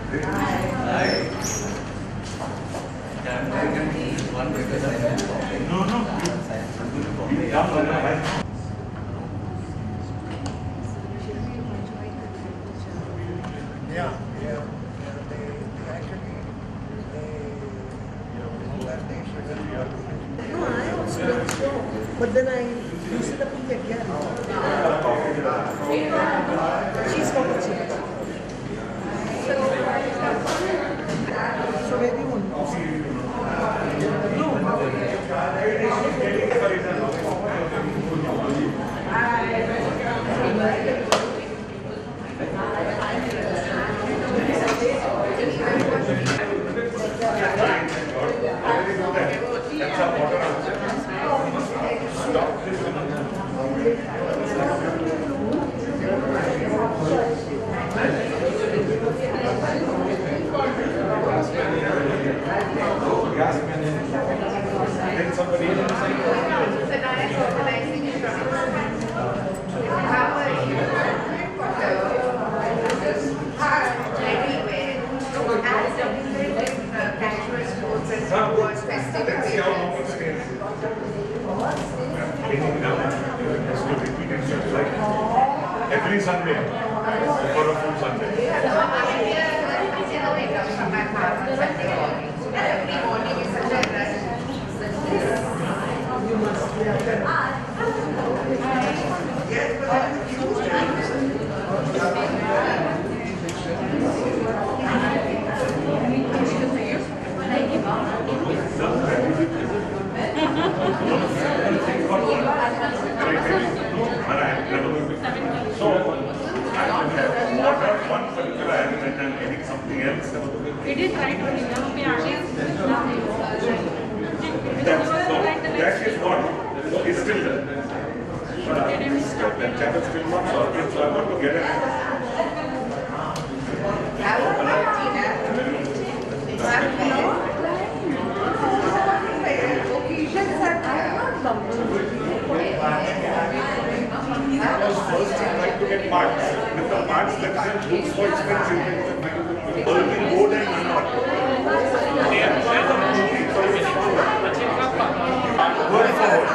Yeah, yeah. They actually no, I also went slow, but then I used it up again. She's from the church. So maybe one. Every Sunday for a full Sunday. Every morning is such a rush. You must be So, I ordered one particular element and getting something else. It is right only. That is what is still there. That channel is still not sorted, so I want to get it. First, I like to get parts. With the parts that looks so expensive, only gold and not. Going forward.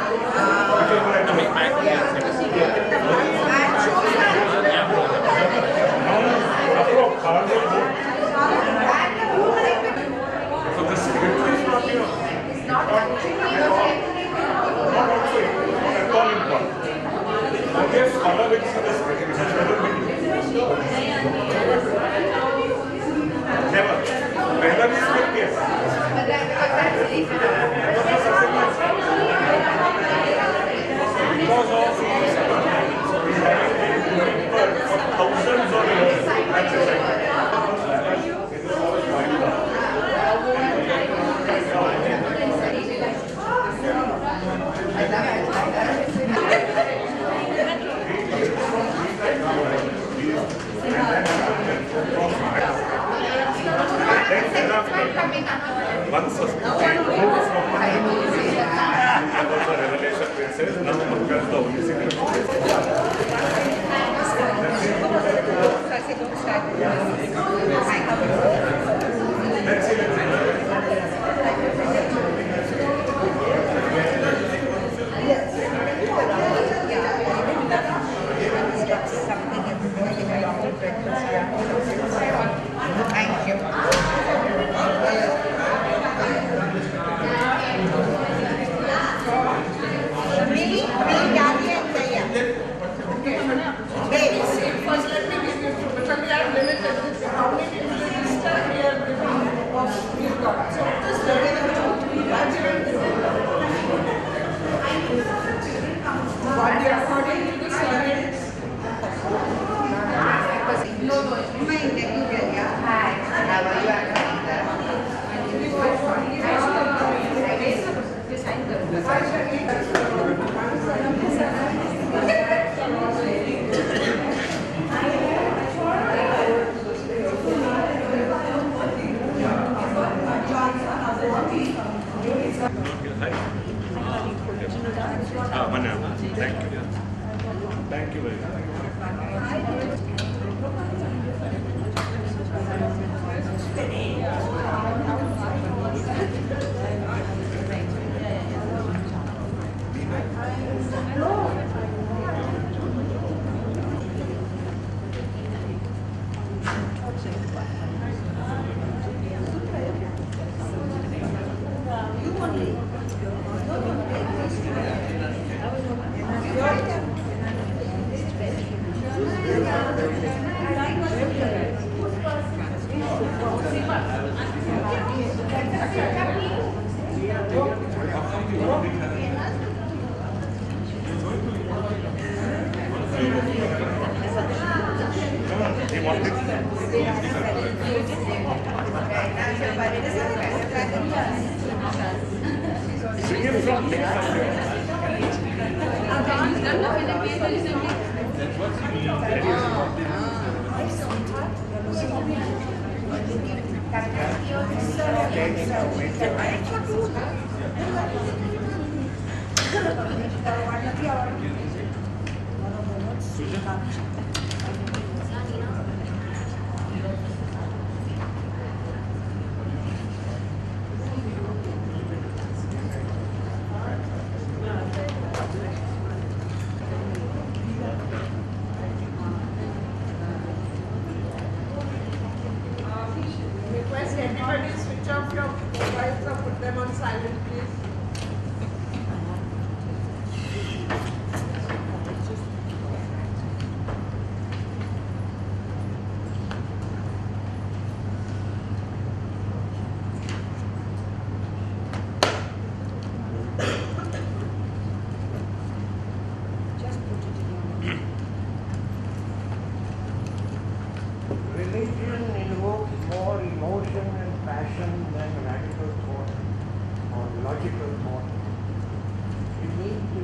So this is not, not also at all important. Okay, scholar will see this. Never. Pehla भी script yes. Because of for thousands of years, that's a fact. Once a revelation which says none of us the only secret. Thank you. First, let me give you, but I have limited this. How many He wanted bring him from next time. Request everybody switch off your mobiles or put them on silent, please. Religion invokes more emotion and passion than radical thought or logical thought. You need to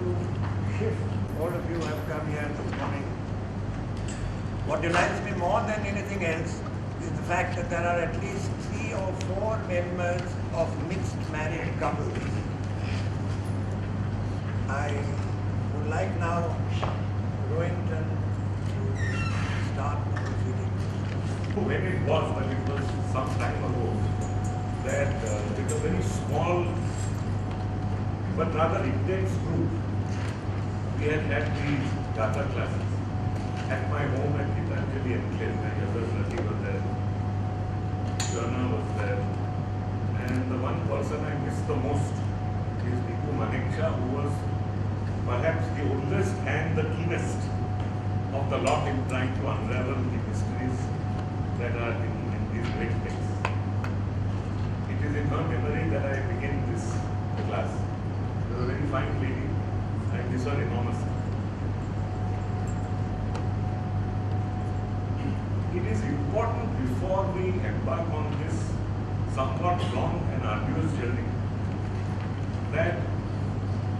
shift. All of you have come here this morning. What delights me more than anything else is the fact that there are at least 3 or 4 members of mixed married couples. I would like now Rohinton to start proceeding. When it was some time ago, that with a very small but rather intense group, we had these Gatha classes at my home at Gitanjali Enclave. My other Rati was there, Jana was there, and the one person I miss the most is Niku Maneksha, who was perhaps the oldest and the keenest of the lot in trying to unravel the mysteries that are in these great texts. It is in her memory that I begin this class. She was a very fine lady. I miss her enormously. It is important before we embark on this somewhat long and arduous journey that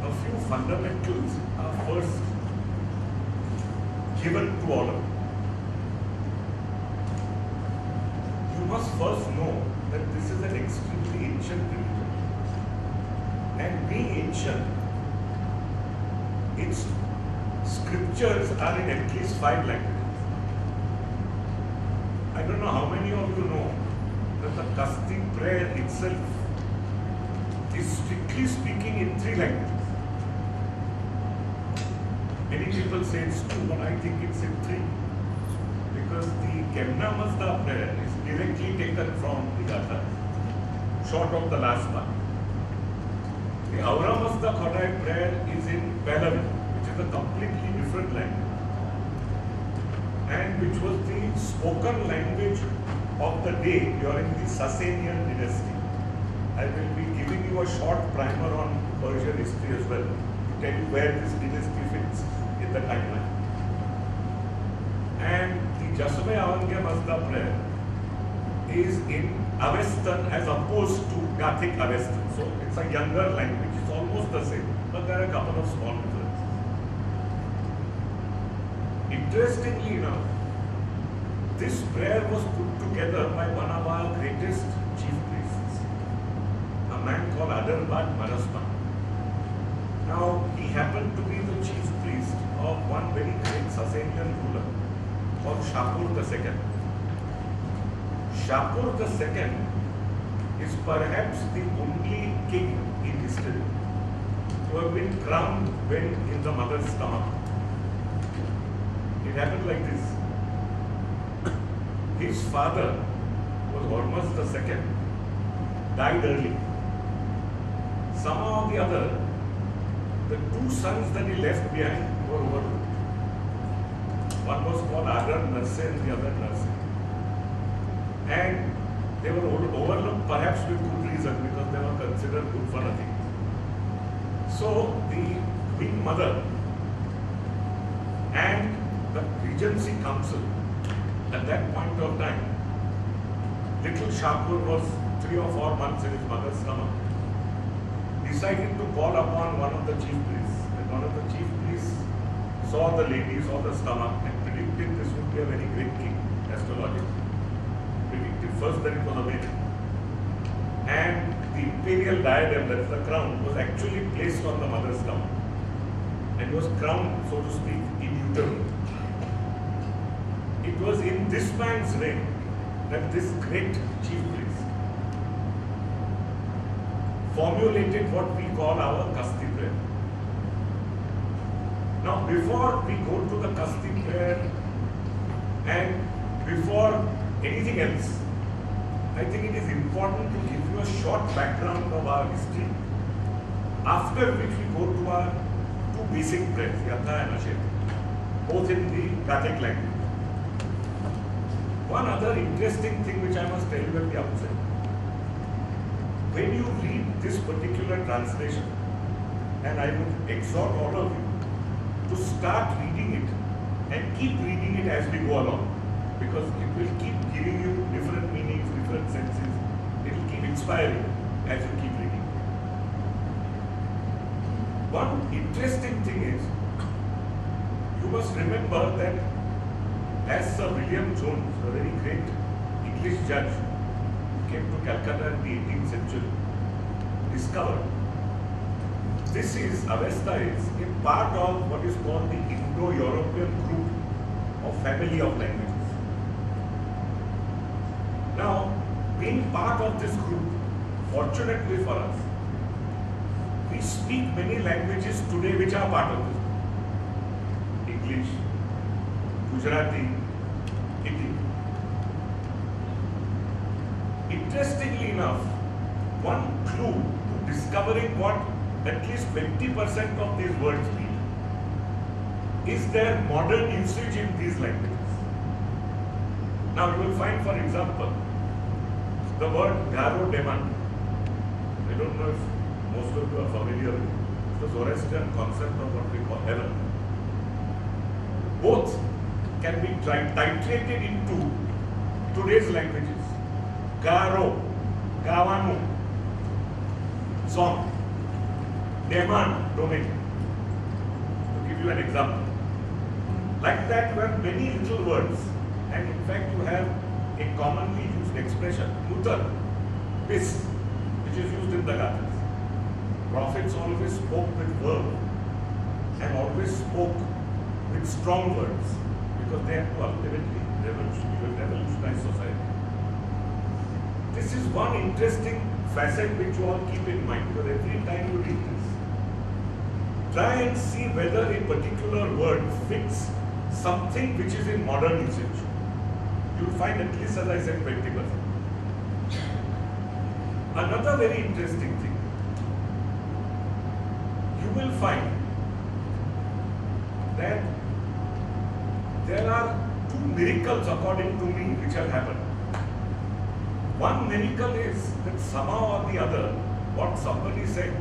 a few fundamentals are first given to all of you. You must first know that this is an extremely ancient religion. And being ancient, its scriptures are in at least 5 languages. I don't know how many of you know that the Kasti prayer itself is strictly speaking in 3 languages. Many people say it's 2, but I think it's in 3. Because the Kemna Mazda prayer is directly taken from the Gatha, short of the last one. The Aura Mazda Khodai prayer is in Pahlavi, which is a completely different language, and which was the spoken language of the day during the Sasanian dynasty. I will be giving you a short primer on Persian history as well, to tell you where this dynasty fits in the timeline. And the Jasway Avangya Mazda prayer is in Avestan as opposed to Gathic Avestan. So it's a younger language, it's almost the same, but there are a couple of small differences. Interestingly enough, this prayer was put together by one of our greatest chief priests, a man called Adarbad Marasman. Now, he happened to be the chief priest of one very great Sasanian ruler called Shapur II. Shapur II is perhaps the only king in history to have been crowned when in the mother's stomach. It happened like this. His father was Hormuz II, died early. Somehow or the other, the 2 sons that he left behind were overlooked. One was called Adar Narse and the other Narse. And They were overlooked perhaps with good reason because they were considered good for nothing. So the Queen Mother and the Regency Council at that point of time, little Shakur was 3 or 4 months in his mother's stomach, decided to call upon one of the chief priests. And one of the chief priests saw the lady, saw the stomach, and predicted this would be a very great king, astrologically. Predicted first that it was a man. And the imperial diadem, that's the crown, was actually placed on the mother's stomach. And was crowned, so to speak, in utero. It was in this man's reign that this great chief priest formulated what we call our Kasti prayer. Now, before we go to the Kasti prayer and before anything else, I think it is important to give you a short background of our history, after which we go to our two basic prayers, Gatha and Ashet, both in the Gathic language. One other interesting thing which I must tell you at the outset. When you read this particular translation, and I would exhort all of you to start reading it and keep reading it as we go along, because it will keep giving you different meanings, different senses. It will keep inspiring as you keep reading. One interesting thing is, you must remember that as Sir William Jones, a very great English judge, came to Calcutta in the 18th century, discovered this is, Avesta is a part of what is called the Indo-European group or family of languages. Now, being part of this group, fortunately for us, we speak many languages today which are part of this group. English, Gujarati, Hindi. Interestingly enough, one clue to discovering what at least 20% of these words mean is their modern usage in these languages. Now you will find, for example, the word Garo Deman. I don't know if most of you are familiar with the Zoroastrian concept of what we call heaven. Both can be titrated into today's languages. Garo, Gavanu, Song, Deman, domain. To give you an example. Like that, you have many little words, and in fact, you have a commonly used expression, Mutar, bis, which is used in the Gathas. Prophets always spoke with verb and always spoke with strong words because they had to ultimately revolutionize society. This is one interesting facet which you all keep in mind, because every time you read this, try and see whether a particular word fits something which is in modern usage. You will find at least, as I said, 20%. Another very interesting thing, you will find that there are two miracles, according to me, which have happened. One miracle is that somehow or the other, what somebody said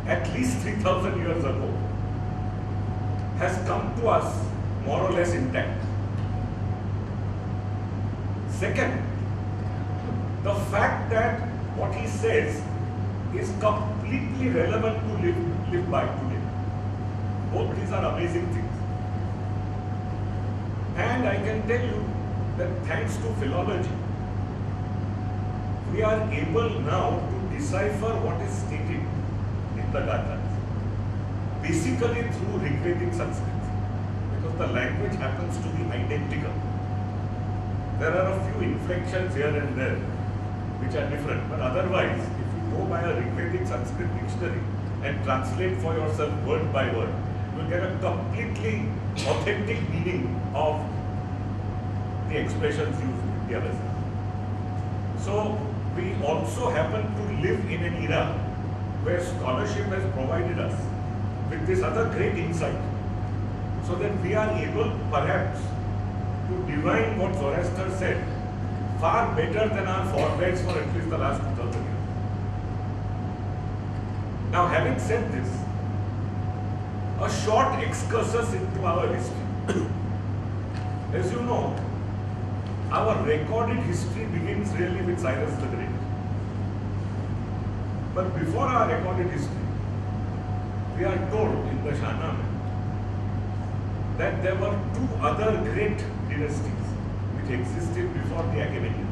at least 3,000 years ago has come to us more or less intact. Second, the fact that what he says is completely relevant to live by today. Both these are amazing things. And I can tell you that thanks to philology, we are able now to decipher what is stated in the Gathas, basically through Rigvedic Sanskrit, because the language happens to be identical. There are a few inflections here and there which are different, but otherwise, if you go by a Rigvedic Sanskrit dictionary and translate for yourself word by word, you will get a completely authentic meaning of the expressions used in the Avesta. So, we also happen to live in an era where scholarship has provided us with this other great insight, so that we are able perhaps to divine what Zoroaster said far better than our forebears for at least the last 2000 years. Now, having said this, a short excursus into our history. As you know, our recorded history begins really with Cyrus the Great. But before our recorded history, we are told in the Shahnameh that there were two other great dynasties which existed before the Achaemenians.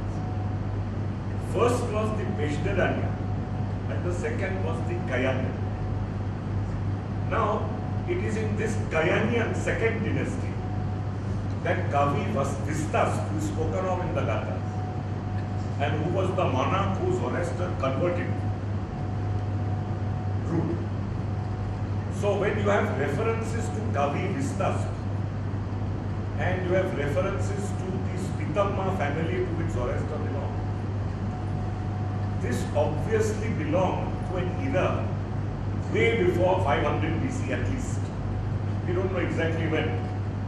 First was the Peshdadanian and the second was the Kayanian. Now, it is in this Kayanian second dynasty that Kavi Vistas, who is spoken of in the Gathas, and who was the monarch who Zoroaster converted, ruled. So when you have references to Kavi Vistas and you have references to the Spitamma family to which Zoroaster belonged, this obviously belonged to an era way before 500 BC at least. We don't know exactly when,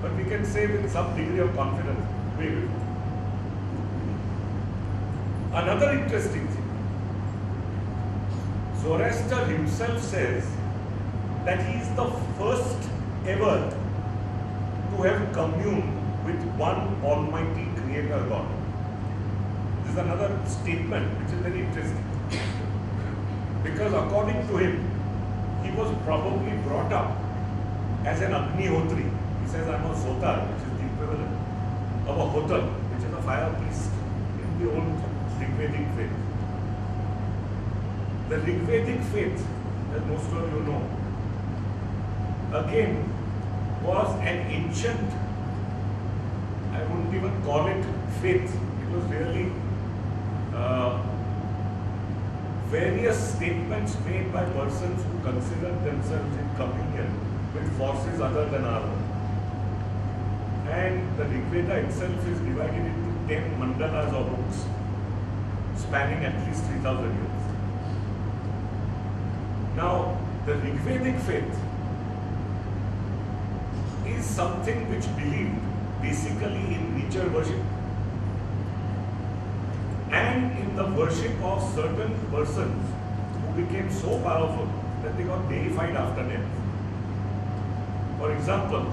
but we can say with some degree of confidence, way before. Another interesting thing, Zoroaster himself says that he is the first ever to have communed with one almighty creator God. This is another statement which is very interesting. Because according to him, he was probably brought up as an Agnihotri. He says, I'm a Sotar, which is the equivalent of a Hotar, which is a fire priest in the old Rigvedic faith. The Rigvedic faith, as most of you know, again was an ancient, I wouldn't even call it faith, it was really various statements made by persons who considered themselves in communion with forces other than our own. And the Rigveda itself is divided into 10 mandalas or books, spanning at least 3000 years. Now, the Rigvedic faith is something which believed basically in nature worship and in the worship of certain persons who became so powerful that they got deified after death. For example,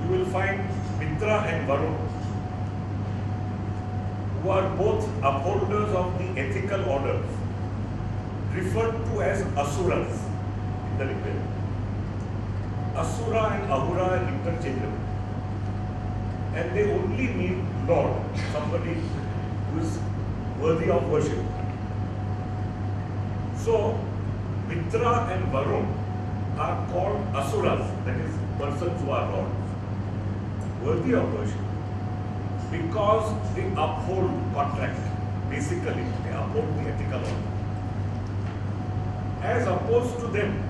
you will find Mitra and Varun, who are both upholders of the ethical orders, referred to as Asuras in the Rigveda. Asura and Ahura are interchangeable, and they only mean Lord, somebody who is worthy of worship. So, Mitra and Varun are called Asuras, that is, persons who are lords, worthy of worship, because they uphold contract. Basically, they uphold the ethical order. As opposed to them,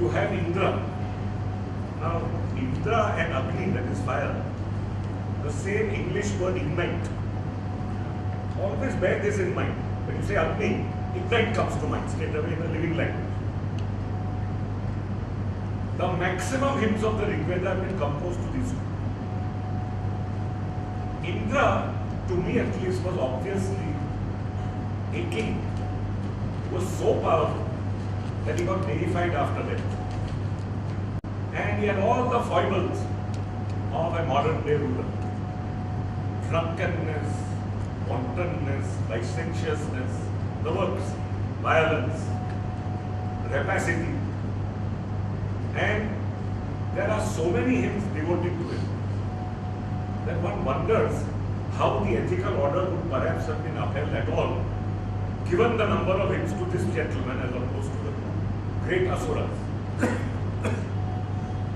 you have Indra. Now, Indra and Agni, that is fire, the same English word ignite. Always bear this in mind. When you say Agni, ignite comes to mind straight away in a living language. The maximum hymns of the Rigveda have been composed to these two. Indra, to me at least, was obviously a king. He was so powerful that he got deified after death. And he had all the foibles of a modern day ruler. Drunkenness, wantonness, licentiousness, the works, violence, rapacity. And there are so many hymns devoted to him that one wonders how the ethical order would perhaps have been upheld at all, given the number of hymns to this gentleman as opposed to the great Asuras.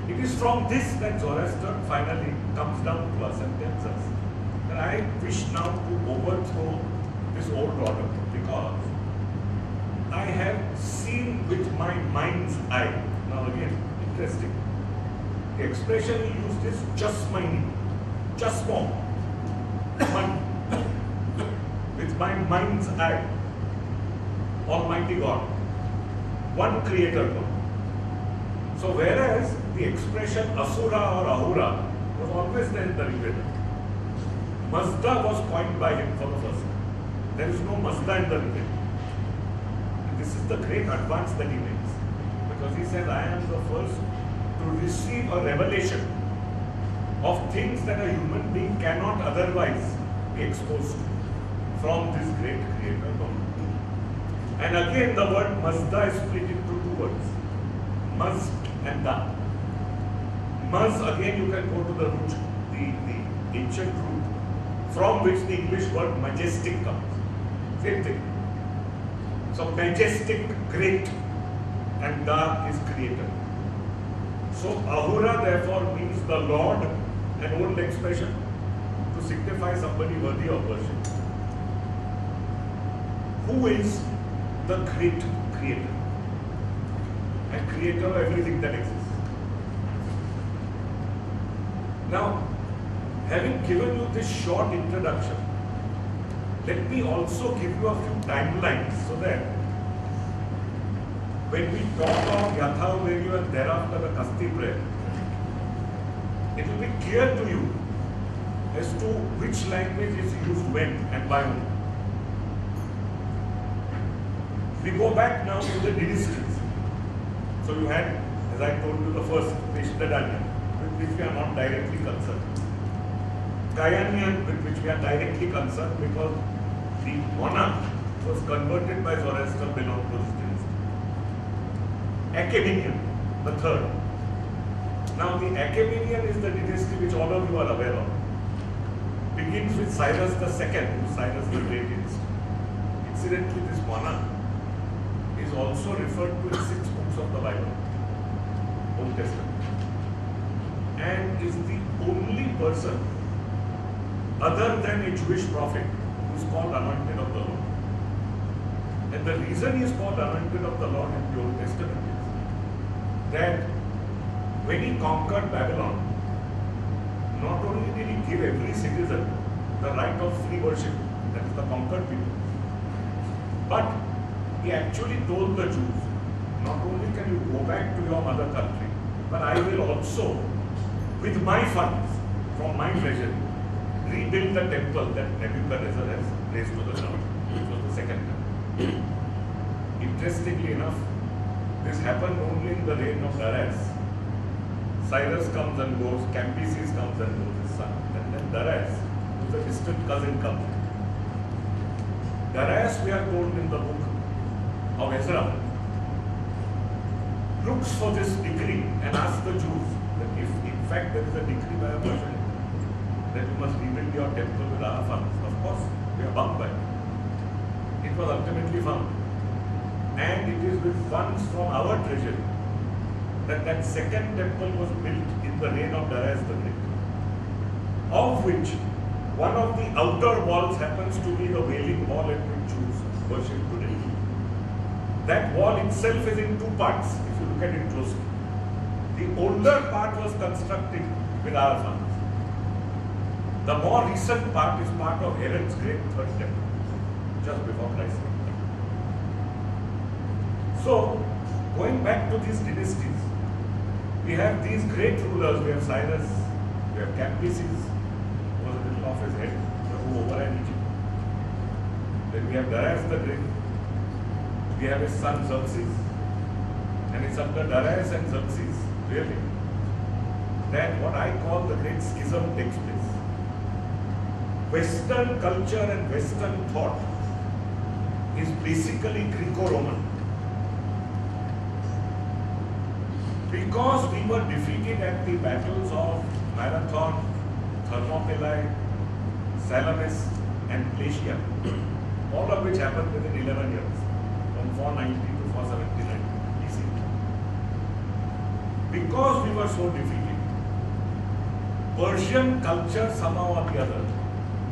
It is from this that Zoroaster finally comes down to us and tells us that I wish now to overthrow this old order because I have seen with my mind's eye. Now again, interesting. The expression he used is just mining, just more. With my mind's eye, Almighty God, one creator God. So whereas the expression Asura or Ahura was always there in the Rigveda. Mazda was coined by him for the first time. There is no Mazda in the riddle. This is the great advance that he makes. Because he says, I am the first to receive a revelation of things that a human being cannot otherwise be exposed to from this great creator God. And again the word Mazda is split into two words. Maz and Da. Maz, again you can go to the root, the ancient root, from which the English word majestic comes. Same thing. So majestic, great, and Da is creator. So Ahura therefore means the Lord, an old expression to signify somebody worthy of worship. Who is the great creator and creator of everything that exists. Now, having given you this short introduction, let me also give you a few timelines so that when we talk of Gatha and thereafter the Kasti prayer, it will be clear to you as to which language is used when and by whom. We go back now to the dynasties. So you had, as I told you, the first Vishnadanya, with which we are not directly concerned. Kayanian, with which we are directly concerned because the monarch was converted by Zoroaster, belonged to this dynasty. Achaemenian, the third. Now the Achaemenian is the dynasty which all of you are aware of. Begins with Cyrus II, who is Cyrus the Great dynasty. Incidentally, this monarch is also referred to in 6 books of the Bible, Old Testament, and is the only person other than a Jewish prophet who is called Anointed of the Lord. And the reason he is called Anointed of the Lord in the Old Testament is that when he conquered Babylon, not only did he give every citizen the right of free worship, that is the conquered people, but he actually told the Jews, not only can you go back to your mother country, but I will also, with my funds, from my treasury, rebuild the temple that Nebuchadnezzar has raised to the ground, which was the second time. Interestingly enough, this happened only in the reign of Darius. Cyrus comes and goes, Cambyses comes and goes, his son. And then Darius, who is a distant cousin, comes. Darius, we are told in the book of Ezra, looks for this decree and asks the Jews that if in fact there is a decree by a Persian that you must rebuild your temple with our funds, of course we are bound by it. It was ultimately found. And it is with funds from our treasury that second temple was built in the reign of Darius the Great, of which one of the outer walls happens to be the Wailing Wall at which Jews worship today. That wall itself is in 2 parts, if you look at it closely. The older part was constructed with our funds. The more recent part is part of Herod's great third temple, just before Christ came. So, going back to these dynasties, we have these great rulers. We have Cyrus, we have Cambyses, who was a little off his head, who overran Egypt. Then we have Darius the Great. We have his son Xerxes, and it's under Darius and Xerxes, really, that what I call the great schism takes place. Western culture and Western thought is basically Greco-Roman. Because we were defeated at the battles of Marathon, Thermopylae, Salamis, and Placia, all of which happened within 11 years. From 490 to 479 BC. Because we were so defeated, Persian culture somehow or the other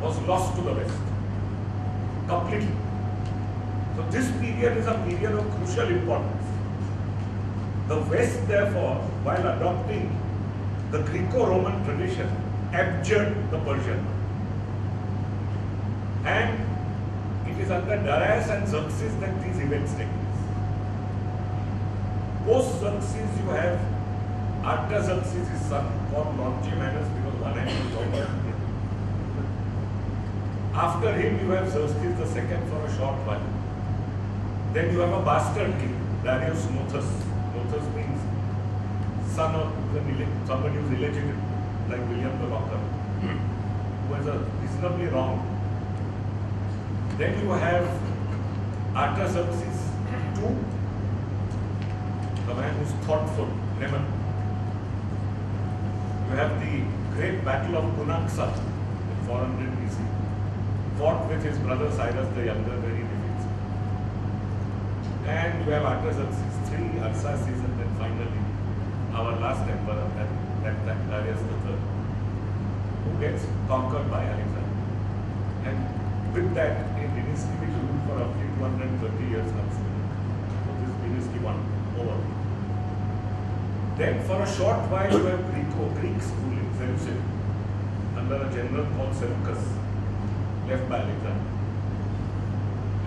was lost to the West. Completely. So this period is a period of crucial importance. The West, therefore, while adopting the Greco-Roman tradition, abjured the Persian. And it is under Darius and Xerxes that these events take place. Post Xerxes, you have Artaxerxes' son, called Longimanus, because one hand is longer. After him, you have Xerxes II for a short while. Then you have a bastard king, Darius Nothus. Nothus means son of somebody who is illegitimate, like William the Conqueror, who has a reasonably wrong. Then you have Artaxerxes II, the man who is thoughtful, Naaman. You have the great battle of Cunaxa in 400 BC, fought with his brother Cyrus the Younger, where he defeats him. And you have Artaxerxes III, Arsaces, and then finally our last emperor, that time Darius III, who gets conquered by Alexander. And with that, a dynasty which ruled for roughly 230 years comes in. So this dynasty won over. Then for a short while you have Greeks ruling, Seleucid, under a general called Seleucus, left by Alexander.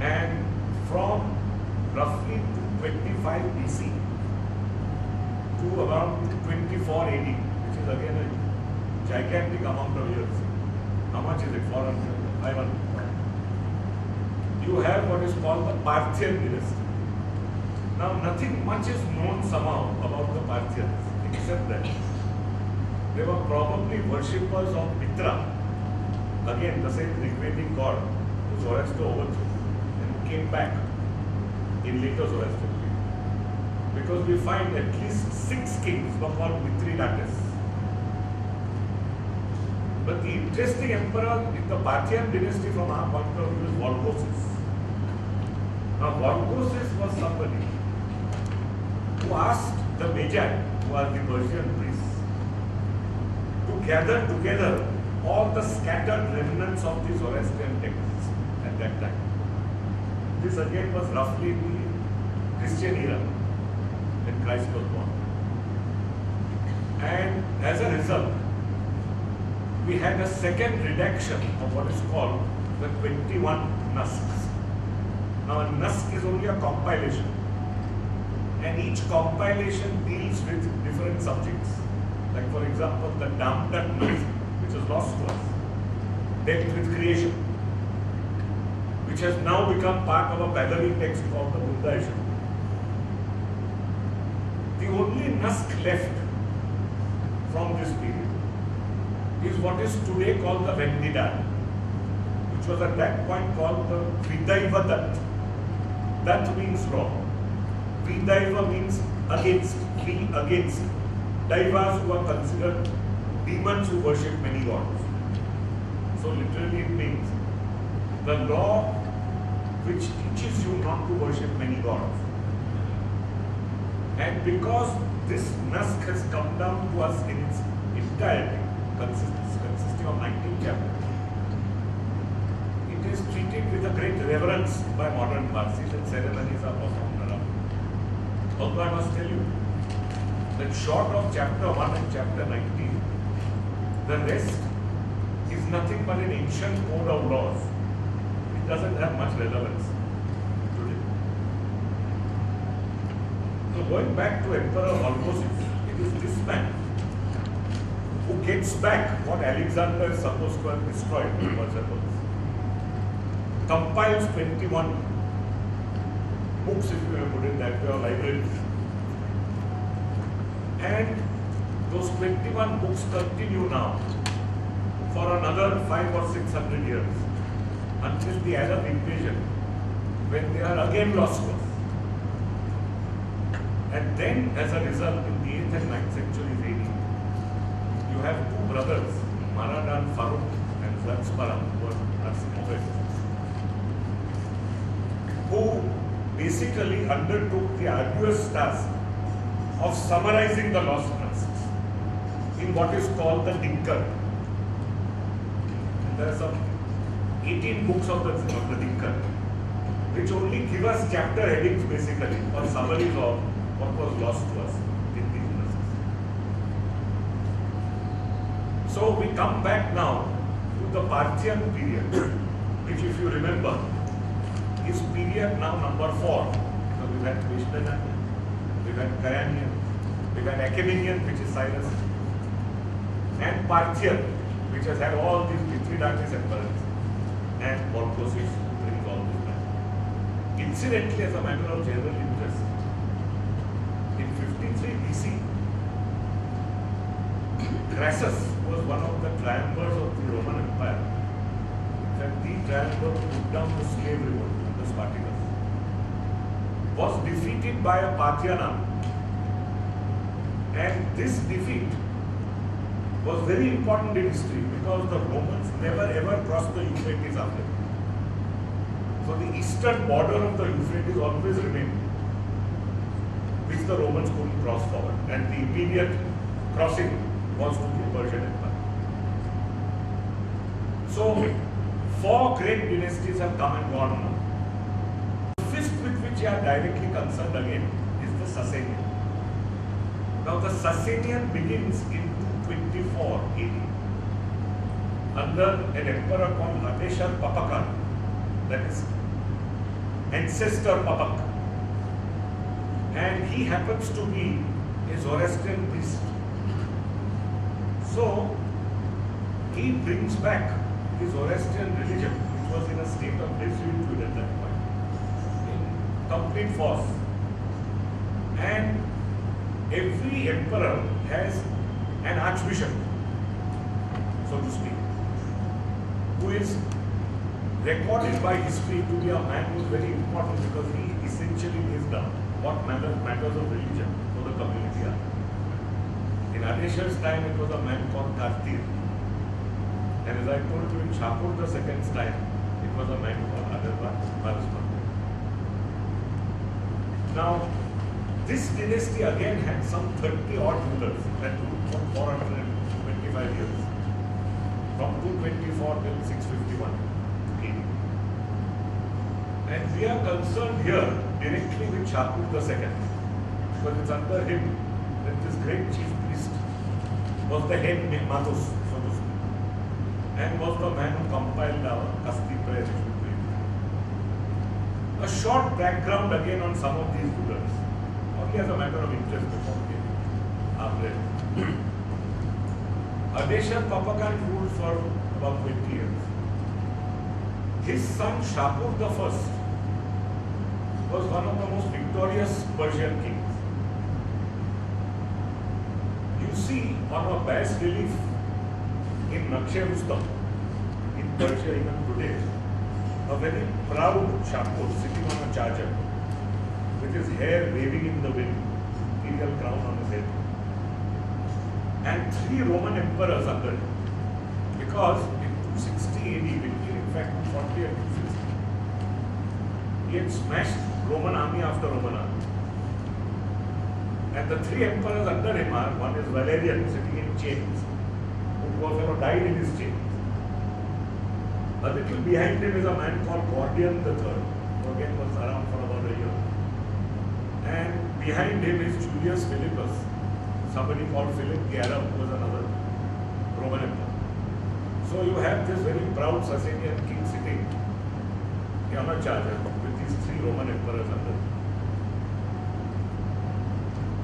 And from roughly 225 BC to around 24 AD, which is again a gigantic amount of years. How much is it? 400, 500. You have what is called the Parthian dynasty. Now, nothing much is known somehow about the Parthians, except that they were probably worshippers of Mitra, again the same Rigvedic god who Zoroaster overthrew and came back in later Zoroaster. Because we find at least 6 kings were called Mithridates. But the interesting emperor in the Parthian dynasty from our point of view is Volgoses. Now Volgoses was somebody who asked the Magi, who are the Persian priests, to gather together all the scattered remnants of the Zoroastrian texts at that time. This again was roughly the Christian era when Christ was born. And as a result, we had a second redaction of what is called the 21 Nusks. Now a Nusk is only a compilation, and each compilation deals with different subjects. Like for example, the Damdat Nusk, which is lost to us, dealt with creation, which has now become part of a Bhagavi text called the Buddha issue. The only Nusk left from this period is what is today called the Vendida, which was at that point called the Vidaiva Dat. Dat means law. Vidaiva means against, be against. Daivas who are considered demons who worship many gods. So literally it means the law which teaches you not to worship many gods. And because this Nusk has come down to us in its entirety, consisting of 19 chapters, it is treated with a great reverence by modern Parsis, and ceremonies are performed around. Although I must tell you that short of chapter 1 and chapter 19, the rest is nothing but an ancient code of laws. It doesn't have much relevance today. So going back to Emperor Volgoses, it is this man who gets back what Alexander is supposed to have destroyed, compiles 21 books, if you have put it that way, or libraries. And those 21 books continue now for another 500 or 600 years until the Arab invasion, when they are again lost to us. And then, as a result, in the 8th and 9th centuries AD, you have 2 brothers, Maradan Farooq and Zansparam, who are poets, who basically undertook the arduous task of summarizing the lost Nusks in what is called the Dinker. And there are some 18 books of the Dinker, which only give us chapter headings basically, or summaries of what was lost to us in these Nusks. So we come back now to the Parthian period, which, if you remember, is period now number 4. So we've had Vishnu, we've had Kayanian, we've had Achaemenian, which is Cyrus, and Parthian, which has had all these Mithridates emperors. and Borgosis brings all this back. Incidentally, as a matter of general interest, in 53 BC, Crassus was one of the triumvirs of the Roman Empire. That the triumvir put down the slave revolt, the Spartacus, was defeated by a Parthian army. And this defeat was very important in history because the Romans never ever crossed the Euphrates after. So the eastern border of the Euphrates always remained, which the Romans couldn't cross forward. And the immediate crossing was to the Persian Empire. So, 4 great dynasties have come and gone now. The fifth with which we are directly concerned again is the Sasanian. Now the Sasanian begins in 224 AD under an emperor called Adeshar Papakan, that is ancestor Papak. And he happens to be a Zoroastrian priest. So he brings back the Zoroastrian religion, which was in a state of desuetude at that point, in complete force. And every emperor has an archbishop, so to speak, who is recorded by history to be a man who is very important because he essentially lays down what matters of religion for the community are. In Adeshar's time, it was a man called Kartir. And as I told you, in Shapur II's time, it was a man called Adharva. Now, this dynasty again had some 30 odd rulers that ruled for 425 years, from 224 till 651 AD. And we are concerned here directly with Shapur II, because it's under him that this great chief priest was the head Matus, so to speak, and was the man who compiled our Kasti prayer. A short background again on some of these rulers, only as a matter of interest before we are read. Adeshar Papakan ruled for about 20 years. His son Shapur I was one of the most victorious Persian kings. You see on a bas relief in Nakshe-Rustam in Persia even today, a very proud Shapur sitting on a charger with his hair waving in the wind, imperial crown on his head, and 3 Roman emperors under him, because in 260 AD, in fact 240 and 260, he had smashed Roman army after Roman army. And the 3 emperors under him are, one is Valerian sitting in chains, who was died in his chains. A little behind him is a man called Gordian III, who again was around for about a year. And behind him is Julius Philippus, somebody called Philip the Arab, who was another Roman emperor. So you have this very proud Sasanian king sitting on a charger with these 3 Roman emperors under him.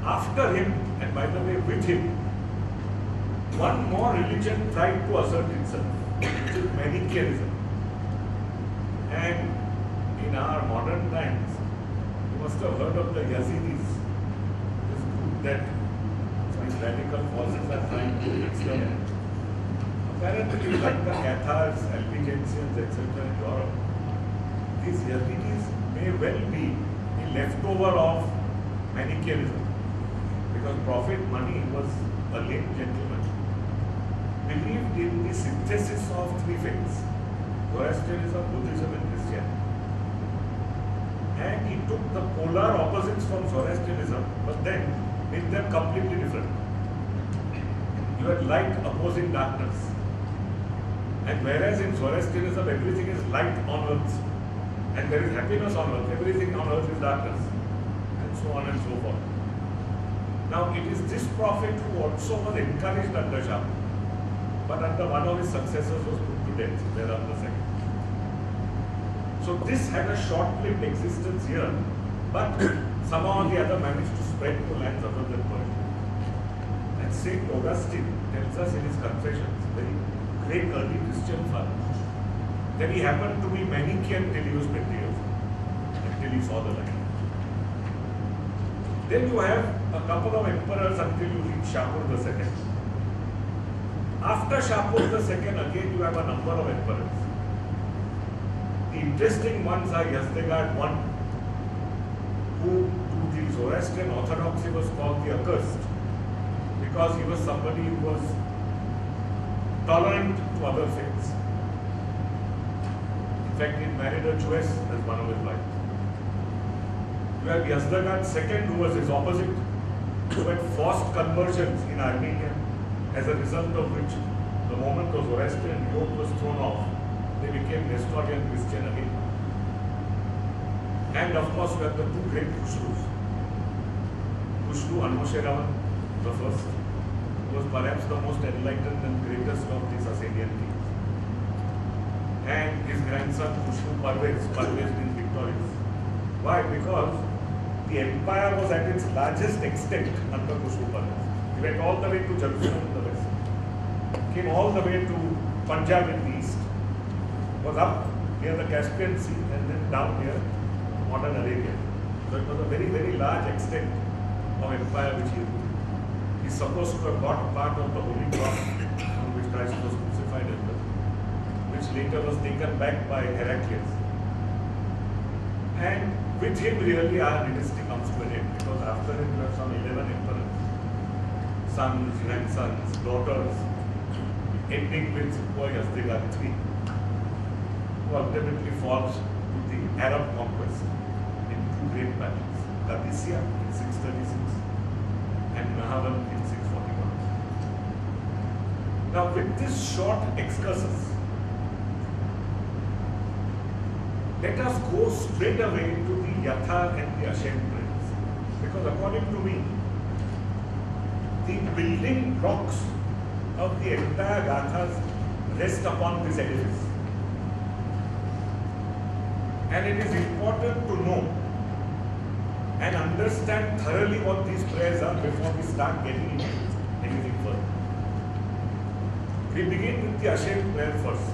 After him, and by the way with him, one more religion tried to assert itself, which is Manichaeism. And in our modern times, you must have heard of the Yazidis, this group that these radical forces are trying to exterminate. Apparently, like the Gathas, Albigensians, etc. in Europe, these Yazidis may well be the leftover of Manichaeism, because Prophet Mani was a late gentleman, believed in the synthesis of 3 faiths, Zoroastrianism, Buddhism and Christianity. And he took the polar opposites from Zoroastrianism, but then made them completely different. You had light opposing darkness. And whereas in Zoroastrianism everything is light on earth, and there is happiness on earth, everything on earth is darkness, and so on and so forth. Now it is this prophet who also was encouraged under Shapur, but under one of his successors was put to death, thereafter second. So this had a short-lived existence here, but somehow or the other managed to spread to lands other than Persia. And Saint Augustine tells us in his Confessions, very great early Christian father, Then he happened to be Manichaean till he was 20 years old, until he saw the light. Then you have a couple of emperors until you reach Shapur II. After Shapur II, again you have a number of emperors. The interesting ones are Yazdegerd I, who to the Zoroastrian orthodoxy was called the accursed, because he was somebody who was tolerant to other faiths. In fact, he married a Jewess as one of his wives. You have Yazdegerd II, who was his opposite, who had forced conversions in Armenia, as a result of which, the moment the Zoroastrian yoke was thrown off, they became Nestorian Christian again. And of course, you have the two great Khusrus. Khusru Anushiravan, the first, who was perhaps the most enlightened and greatest of the Sasanian kings. And his grandson Khusru Parvez being victorious. Why? Because the empire was at its largest extent under Khusru Parvez. He went all the way to Jerusalem in the west, came all the way to Punjab in the east, was up near the Caspian Sea and then down near modern Arabia. So it was a very, very large extent of empire which he ruled. He is supposed to have got part of the Holy Cross on which Christ was crucified as well, which later was taken back by Heraclius. And with him really our dynasty comes to an end, because after him you have some 11 emperors, sons, grandsons, daughters, ending with poor Yazdegerd III, who ultimately falls to the Arab conquest in two great battles, Qadisiyah in 636 and Nahawan in 641. Now with this short excursus, let us go straight away to the Gatha and the Ashem prayers, because according to me, the building blocks of the entire Gathas rest upon this edifice. And it is important to know and understand thoroughly what these prayers are before we start getting into anything further. We begin with the Ashem prayer first.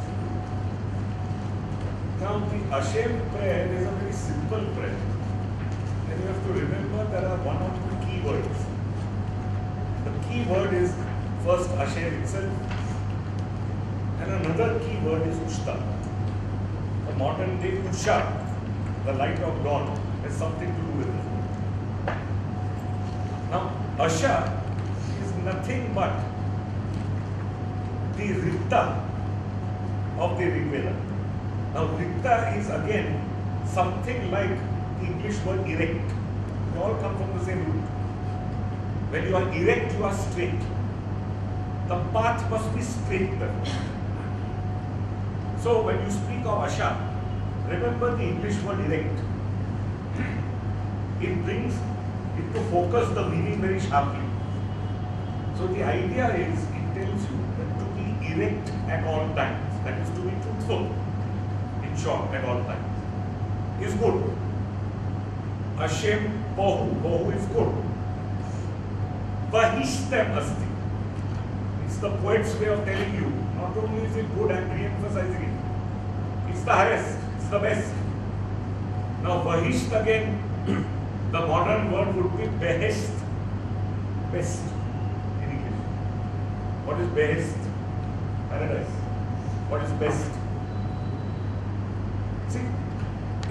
Now the Ashem prayer is a very simple prayer. And you have to remember there are one or two key words. The key word is first Ashem itself, and another key word is Ushta. The modern day Usha, the light of dawn, has something to do with it. Now, Asha is nothing but the Rikta of the Rig Veda. Now, Rikta is again something like the English word erect. They all come from the same root. When you are erect, you are straight. The path must be straight. So when you speak of Asha, remember the English word erect. It brings it to focus the meaning very sharply. So the idea is, it tells you that to be erect at all times, that is to be truthful, in short, at all times, is good. Ashem Bahu is good. Vahishtam Asti. It's the poet's way of telling you, not only is it good, I am re-emphasizing it. It's the highest, it's the best. Now Vahisht again, the modern word would be Behest. Best in English. What is Behest? Paradise. What is best? See,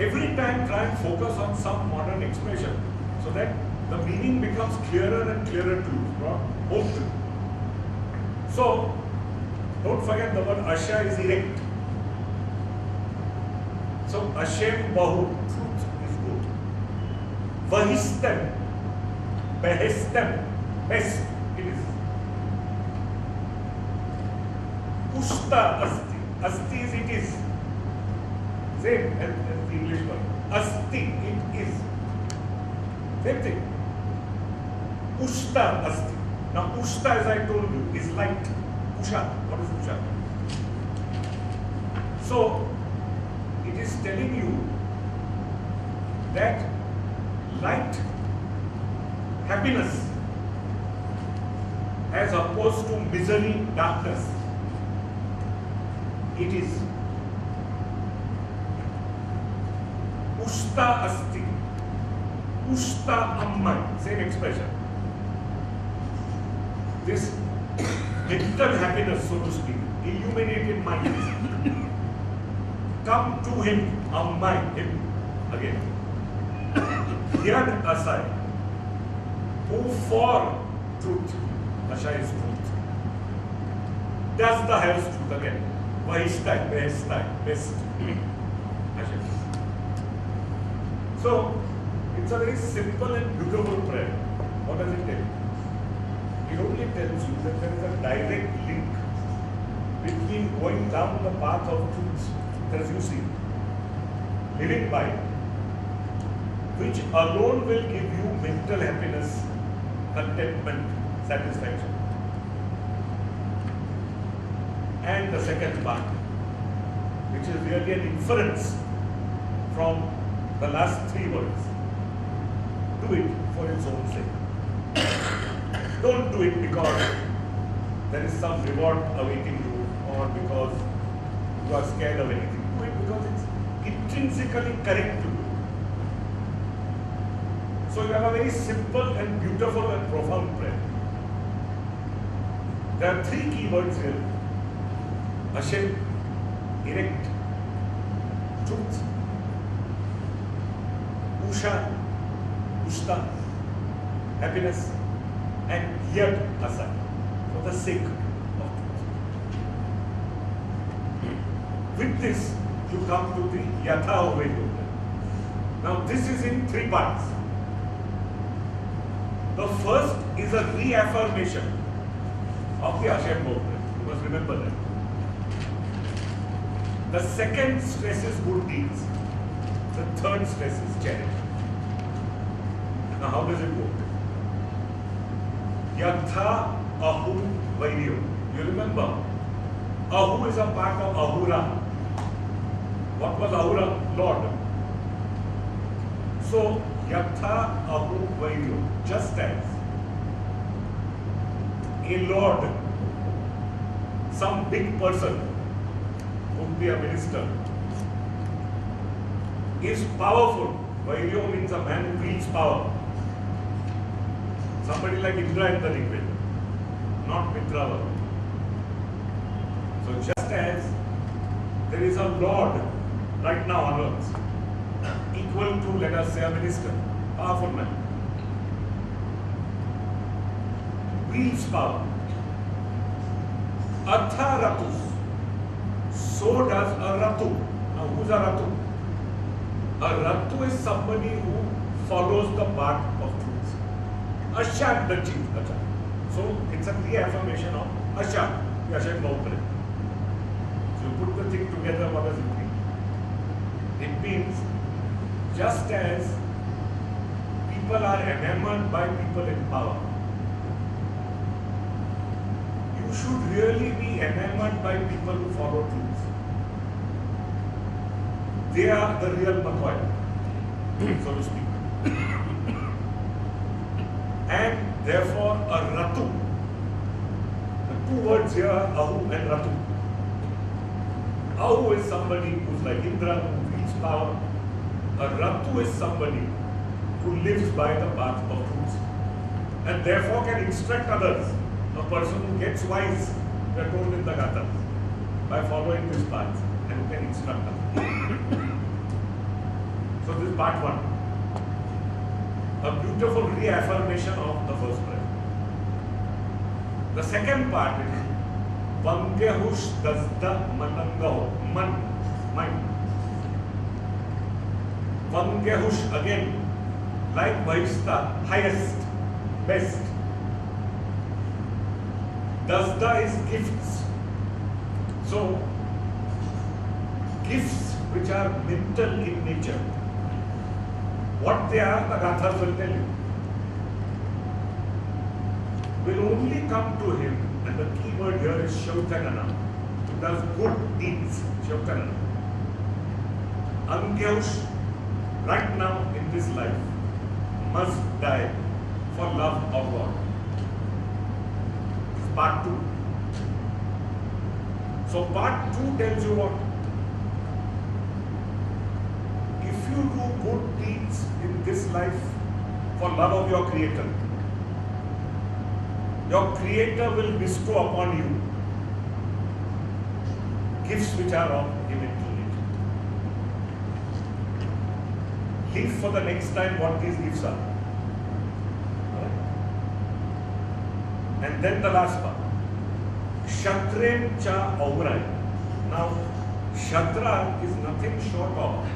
every time try and focus on some modern expression so that the meaning becomes clearer and clearer to you, both to you. So, don't forget the word Asha is erect. So, Ashem Bahu, truth is good. Vahistam, Behestam, best it is. Ushta Asti, Asti is it is. Same as the English word. Asti, it is. Same thing. Ushta Asti. Now, Ushta, as I told you, is light. Usha. What is Usha? So, it is telling you that light, happiness, as opposed to misery, darkness, it is. Ushta asti. Ushta ammai. Same expression. This mental happiness, so to speak, illuminated mind. Come to him, ammai, him again. Yad asai. Who for truth. Asha is truth. Does the highest truth again. Vahishtai, best. Asha. So, it's a very simple and beautiful prayer. What does it tell you? It only tells you that there is a direct link between going down the path of truth, as you see, living by, which alone will give you mental happiness, contentment, satisfaction. And the second part, which is really an inference from the last three words. Do it for its own sake. Don't do it because there is some reward awaiting you or because you are scared of anything. Do it because it's intrinsically correct to do. So you have a very simple and beautiful and profound prayer. There are three keywords here. Hashem, erect, truth, Usha, Ushta, happiness, and Yad Asa, for the sake of truth. With this, you come to the Yatha Vedo. Now this is in three parts. The first is a reaffirmation of the Hashem movement. You must remember that. The second stresses good deeds. The third stresses charity. Now how does it go? Yatha Ahu Vairyo. You remember? Ahu is a part of Ahura. What was Ahura? Lord. So Yatha Ahu Vairyo. Just as a lord, some big person, could be a minister, is powerful. Vairyo means a man who wields power. Somebody like Indra in the Rigveda, not Mitrava. So just as there is a lord right now on earth, equal to, let us say, a minister, powerful man, wields power. Atha Ratus. So does a Ratu. Now who's a Ratu? A Ratu is somebody who follows the path of truth. Asha, the chief. So it's a reaffirmation of Asha, the Asha Maupre. So you put the thing together, what does it mean? It means just as people are enamored by people in power, you should really be enamored by people who follow truth. They are the real McCoy, so to speak. And therefore, a Ratu. The two words here are Ahu and Ratu. Ahu is somebody who's like Indra, who wields power. A Ratu is somebody who lives by the path of truth and therefore can instruct others. A person who gets wise, we are told in the Gatha, by following this path and who can instruct others. So this is part one. A beautiful reaffirmation of the first prayer. The second part is Vangehush Dasda Manangaho. Mind. Vangehush again, like Vaishta, highest, best. Dasda is gifts. So, gifts which are mental in nature. What they are, the Gathas will tell you. Will only come to him, and the key word here is Shautanana, who does good deeds. Shautanana. Angyaush, right now in this life, must die for love of God. This is part 2. So part 2 tells you what? If you do deeds in this life for love of your Creator, your Creator will bestow upon you gifts which are of elemental nature. Leave for the next time what these gifts are. And then the last part. Kshatrem cha aurai. Now, Kshatra is nothing short of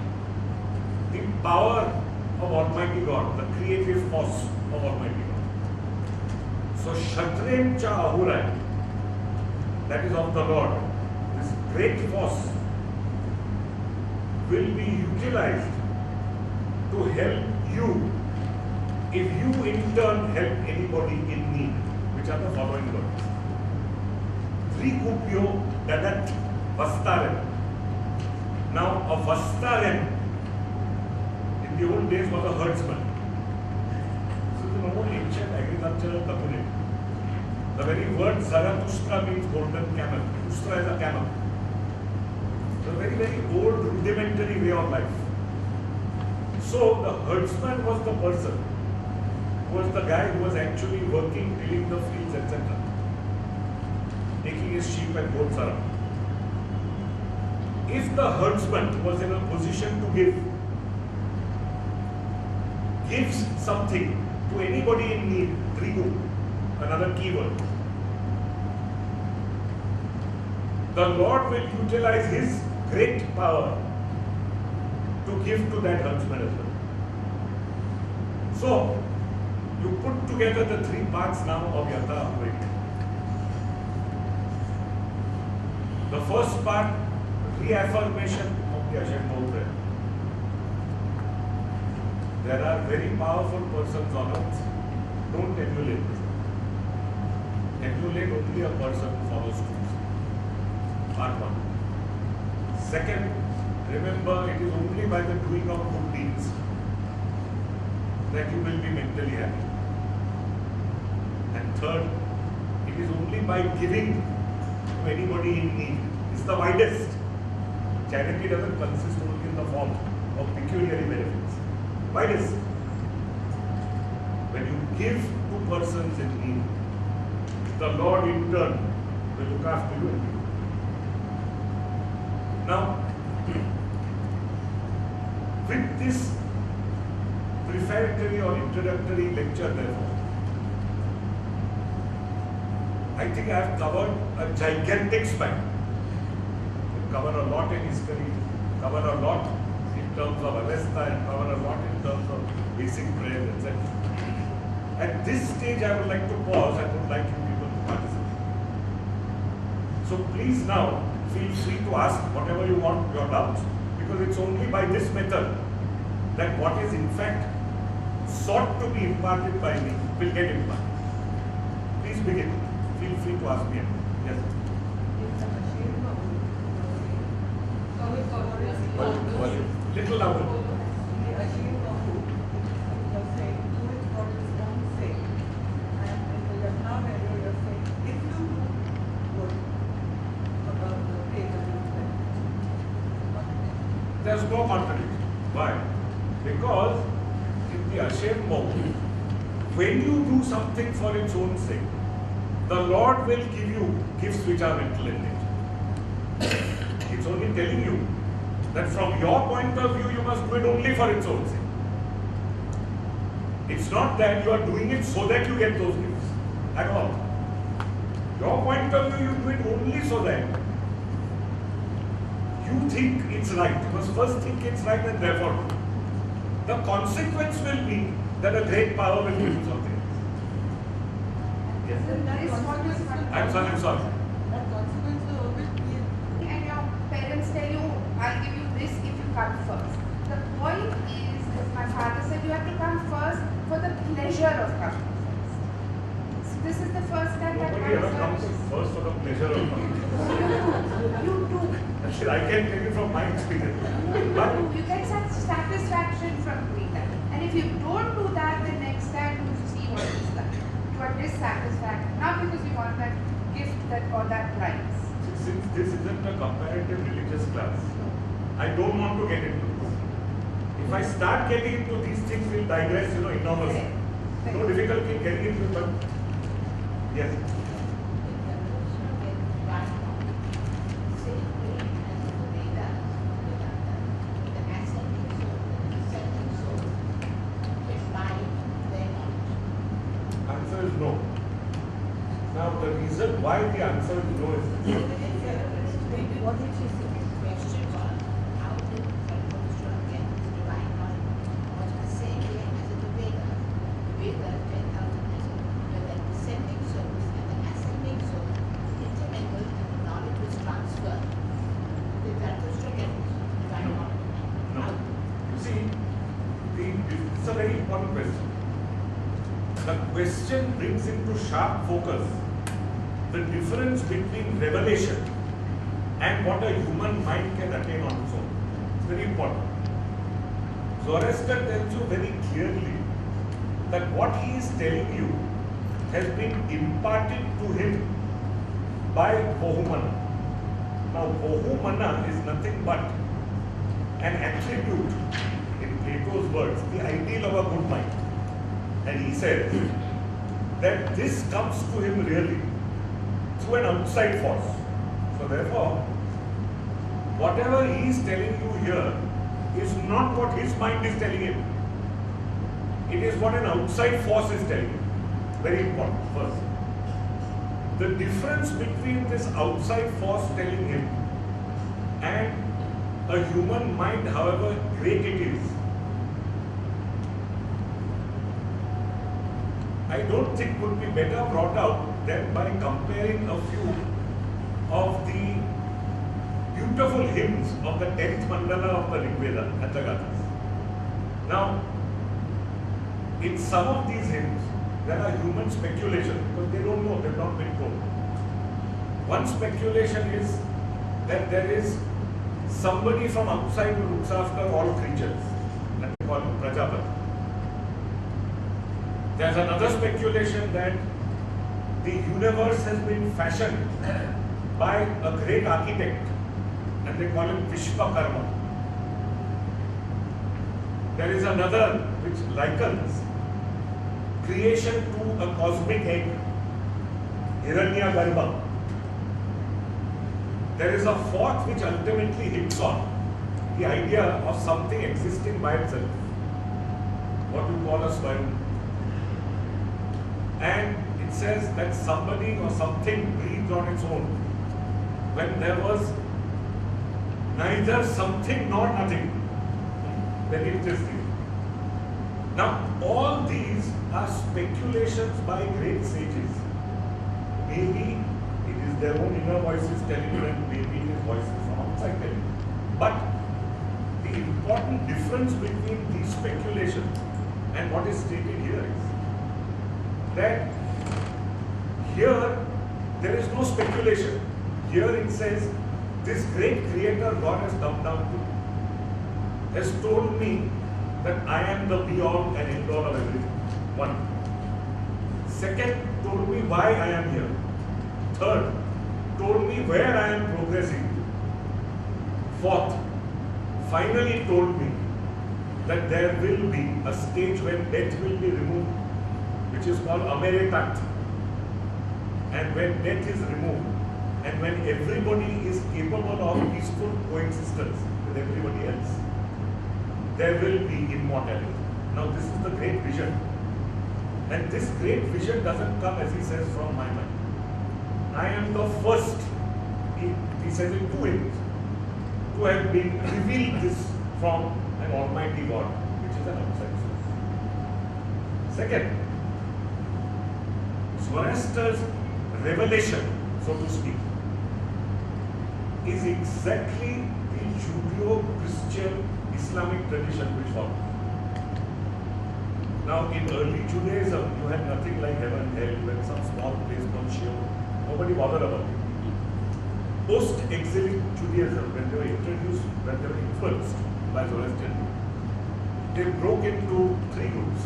the power of Almighty God, the creative force of Almighty God. So, Kshatrem cha aurai, that is of the Lord, this great force will be utilized to help you if you in turn help anybody in need, which are the following words. Trikupyo dadat vastaren. Now, a vastaren in the old days was a herdsman. This is an old ancient agricultural community. The very word Zarathustra means golden camel. Ustra is a camel. It's a very, very old rudimentary way of life. So the herdsman was the person who was the guy who was actually working, tilling the fields, etc. Taking his sheep and goats around. If the herdsman was in a position to gives something to anybody in need, trigu, another keyword, the Lord will utilize His great power to give to that herdsman as well. So, you put together the three parts now of Gatha. The first part, reaffirmation of the Hashem prayer. There are very powerful persons on earth. Don't emulate. Emulate only a person who follows truth. Part one. Second, remember it is only by the doing of good deeds that you will be mentally happy. And third, it is only by giving to anybody in need. It's the widest. Charity doesn't consist only in the form of pecuniary benefits. Widest. When you give to persons in need, the Lord in turn will look after you and you. Now, with this prefatory or introductory lecture, therefore, I think I have covered a gigantic span. We cover a lot in history, cover a lot in terms of Avesta, and cover a lot in terms of basic prayer, etc. At this stage, I would like to pause and would like you people to participate. So please now feel free to ask whatever you want, your doubts, because it's only by this method that what is in fact sought to be imparted by me will get imparted. Please begin. Feel free to ask me. Yes. Little louder. There's no contradiction. Why? Because in the Hashem mode, when you do something for its own sake, the Lord will give you gifts which are mental in nature. It's only telling you that from your point of view, you must do it only for its own sake. It's not that you are doing it so that you get those gifts at all. Your point of view, you do it only so that you think it's right. You must first think it's right and therefore do. The consequence will be that a great power will give you something. Yes. I'm sorry. That consequence will always be. And your parents tell you, I'll give you this if you come first. The point is, as my father said, you have to come first for the pleasure of coming first. So this is the first time that Nobody ever comes first for the pleasure of coming. you do. I can tell you from my experience. But You get such satisfaction from doing that. And if you don't do that, the next time you see what is that. You are dissatisfied, not because you want that gift that or that prize. since this isn't a comparative religious class, I don't want to get into this. If I start getting into these things, we'll digress, enormously. No difficulty in getting into it, but yes. Answer is no. Now the reason why the answer is no is this. What did she say? No. You see, it's a very important question. The question brings into sharp focus the difference between revelation and what a human mind can attain on its own. It's very important. Zoroaster tells you very clearly that what he is telling you has been imparted to him by Bahumana. Now, Bahumana is nothing but an attribute, in Plato's words, the ideal of a good mind. And he said that this comes to him really through an outside force. So therefore, whatever he is telling you here is not what his mind is telling him. It is what an outside force is telling him. Very important, first. The difference between this outside force telling him and a human mind, however great it is, I don't think could be better brought out than by comparing a few of the beautiful hymns of the 10th mandala of the Rig Veda and the Gathas. Now, in some of these hymns, there are human speculation because they don't know, they've not been told. One speculation is that there is somebody from outside who looks after all creatures, and they call him Prajapati. There's another speculation that the universe has been fashioned by a great architect, and they call him Vishwakarma. There is another which likens creation to a cosmic egg, Hiranyagarbha. There is a fourth which ultimately hits on the idea of something existing by itself, what you call a Swayam. And it says that somebody or something breathed on its own when there was neither something nor nothing. Very interesting. Now, all these are speculations by great sages. Maybe it is their own inner voices telling them, maybe it is voices from outside telling them. But the important difference between these speculations and what is stated here is that here there is no speculation. Here it says, this great creator God has come down to me, has told me that I am the be-all and end-all of everything. One. Second, told me why I am here. Third, told me where I am progressing. Fourth, finally told me that there will be a stage when death will be removed, which is called Ameretat. And when death is removed, and when everybody is capable of peaceful coexistence with everybody else, there will be immortality. Now this is the great vision. And this great vision doesn't come, as he says, from my mind. I am the first, he says in 2 ways, to have been revealed this from an almighty God, which is an outside source. Second, Zoroaster's revelation, so to speak, is exactly the Judeo-Christian Islamic tradition which follows. Now, in early Judaism, you had nothing like heaven, hell, you had some small place called Sheol. Nobody bothered about it. Post-exilic Judaism, when they were introduced, when they were influenced by Zoroastrianism, they broke into 3 groups: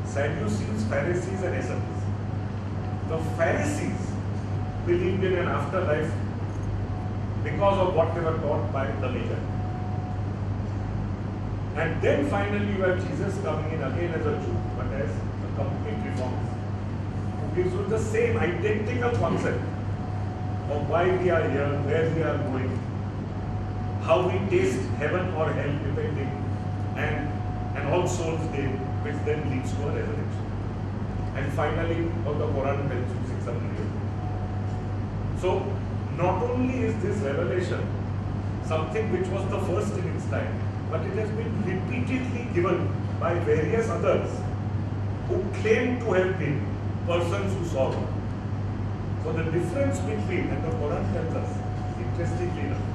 Sadducees, Pharisees, and Essenes. The Pharisees believed in an afterlife because of what they were taught by the Magi. And then finally you have Jesus coming in again as a Jew, but as a complete reformist, who gives you the same identical concept of why we are here, where we are going, how we taste heaven or hell depending, and all souls day, which then leads to a resurrection. And finally, what the Quran tells you 600 years ago. So, not only is this revelation something which was the first in its time, but it has been repeatedly given by various others who claim to have been persons who saw God. So the difference between, and the Quran tells us, interestingly enough,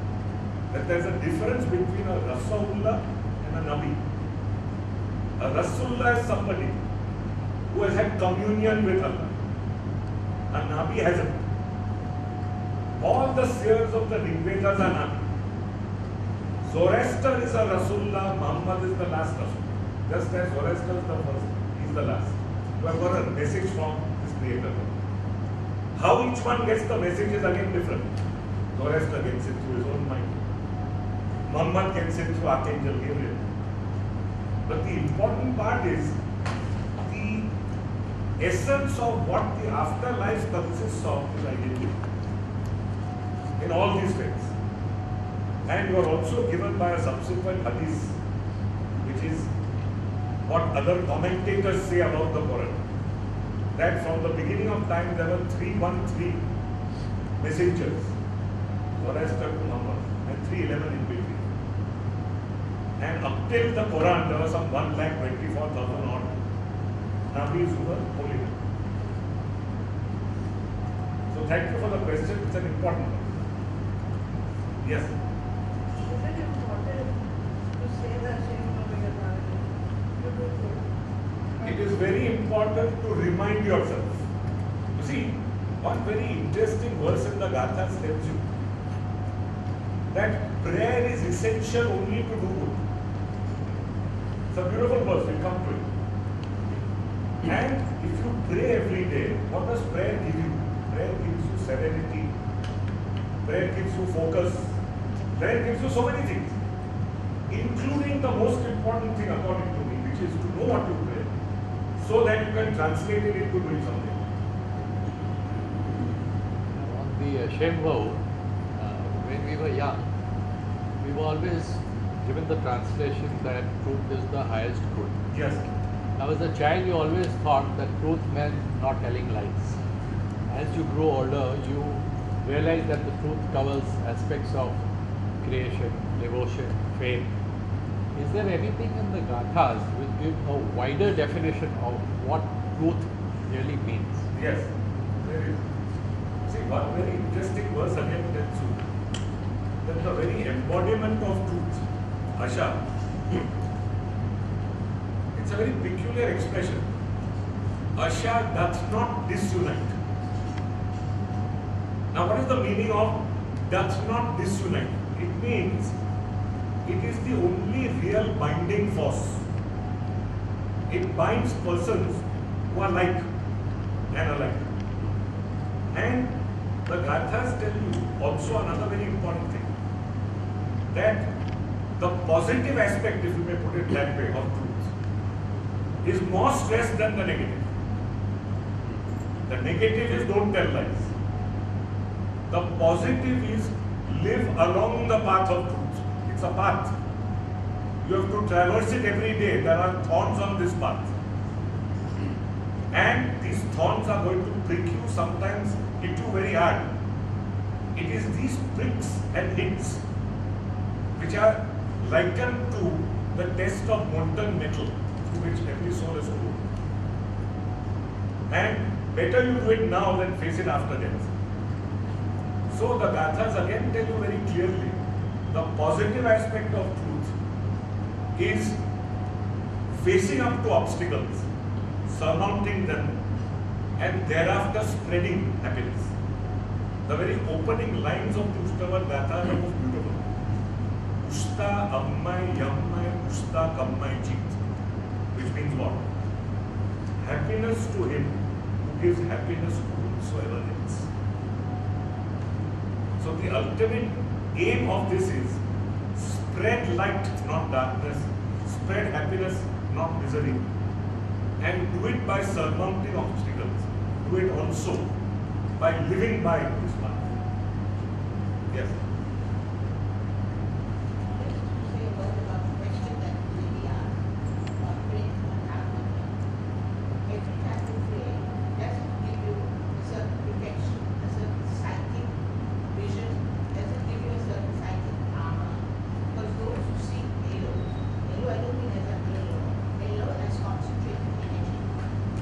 that there is a difference between a Rasulullah and a Nabi. A Rasulullah is somebody who has had communion with Allah. A Nabi hasn't. All the seers of the Rigvedas are Nabi. Zoroaster is a Rasulullah, Muhammad is the last Rasul. Just as Zoroaster is the first, he is the last. You have got a message from his creator. How each one gets the message is again different. Zoroaster gets it through his own mind. Muhammad gets it through Archangel Gabriel. But the important part is the essence of what the afterlife consists of is identity. In all these faiths. And you are also given by a subsequent hadith, which is what other commentators say about the Quran. That from the beginning of time there were 313 messengers, Zoroaster to Muhammad, and 311 in between. And up till the Quran there were some 1,24,000 odd Nabis who were holy men. So thank you for the question, it's an important one. Yes. Is it important to say the Shem It is very important to remind yourself. You see, one very interesting verse in the Gatha tells you that prayer is essential only to do good. It's a beautiful verse, we'll come to it. And if you pray every day, what does prayer give you? Prayer gives you serenity, prayer gives you focus, prayer gives you so many things, including the most important thing according to me, which is to know what you pray, so that you can translate it into doing something. On the Shem vow, when we were young, we were always given the translation that truth is the highest good. Yes. Now, as a child, you always thought that truth meant not telling lies. As you grow older, you realize that the truth covers aspects of creation, devotion, faith. Is there anything in the Gathas which give a wider definition of what truth really means? Yes, there is. See, one very interesting verse again tells you that the very embodiment of truth, Asha, it's a very peculiar expression. Asha doth not disunite. Now, what is the meaning of doth not disunite? It means it is the only real binding force. It binds persons who are like and alike. And the Gathas tell you also another very important thing, that the positive aspect, if you may put it that way, of truth is more stressed than the negative. The negative is don't tell lies. The positive is live along the path of truth. It's a path. You have to traverse it every day. There are thorns on this path. And these thorns are going to prick you, sometimes hit you very hard. It is these pricks and hits which are likened to the test of molten metal through which every soul is to go. And better you do it now than face it after death. So the Gathas again tell you very clearly, the positive aspect of truth is facing up to obstacles, surmounting them, and thereafter spreading happiness. The very opening lines of the Ustava Gatha are most beautiful. Usta ammai yammai usta kammai chit, which means what? Happiness to him who gives happiness to whomsoever else. So the ultimate aim of this is spread light, not darkness, spread happiness, not misery. And do it by surmounting obstacles. Do it also by living by this path. Yes. Say a word about the question that we asked about praying for happiness. Every time you pray, does it give you a certain protection, a certain psychic vision? Does it give you a certain psychic armor? Because those who seek halo, I don't mean as a halo as concentrated energy.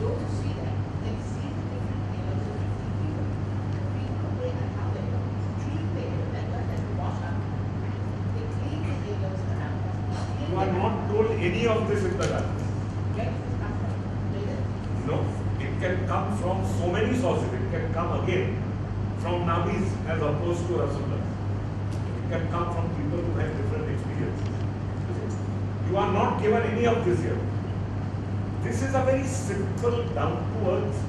Those who see that, they see the different halos of different people. People who pray and how they treat the halo, that doesn't wash up. They clean the halos around us. You are not told any of this in the Gatha. Where does it come from? No, it can come from so many sources. It can come again from Nabis as opposed to Rasulullah. It can come from people who have different experiences. You are not given any of this here. This is a very simple, down to earth,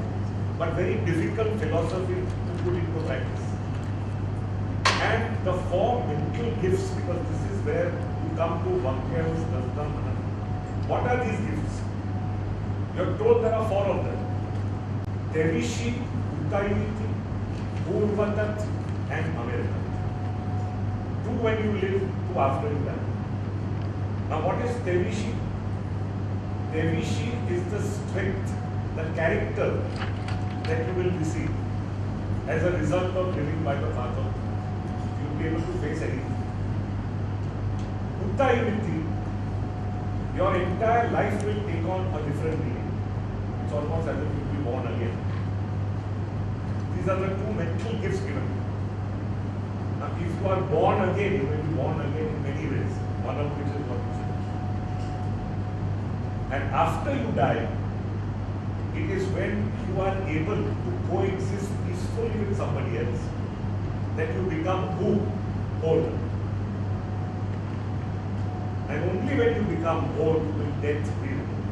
but very difficult philosophy to put into practice. And the four mental gifts, because this is where you come to Vakyavas, Dasdam, Anand. What are these gifts? You are told there are four of them. Tevishi, Uttayiti, Purvatat, and America. Two when you live, two after you die. Now what is Tevishi? Tevishi is the strength, the character that you will receive as a result of living by the path of. You will be able to face anything. Uttayiti, your entire life will take on a different meaning. It's almost as if you will be born again. These are the two mental gifts given. Now, if you are born again, you will be born again in many ways, one of which is what you said. And after you die, it is when you are able to coexist peacefully with somebody else that you become who? Whole. And only when you become whole will death be removed.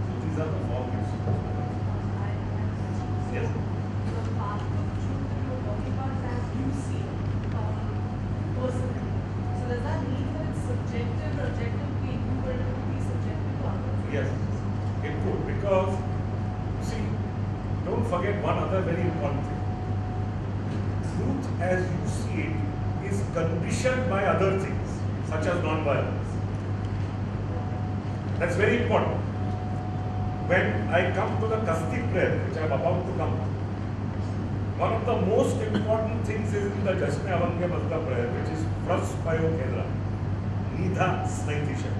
So these are the four gifts. Yes. The path of truth that you're talking about is as you see personally. So does that mean that it's subjective or objectively equivalent to be subjective to others? Yes, it could, because see, don't forget one other very important thing. Truth as you see it is conditioned by other things, such as non-violence. That's very important. When I come to the Kasti prayer, which I am about to come to, one of the most important things is in the Jasne Avangya Mazda prayer, which is Praspayo Kedra, Nidha Snaitisha.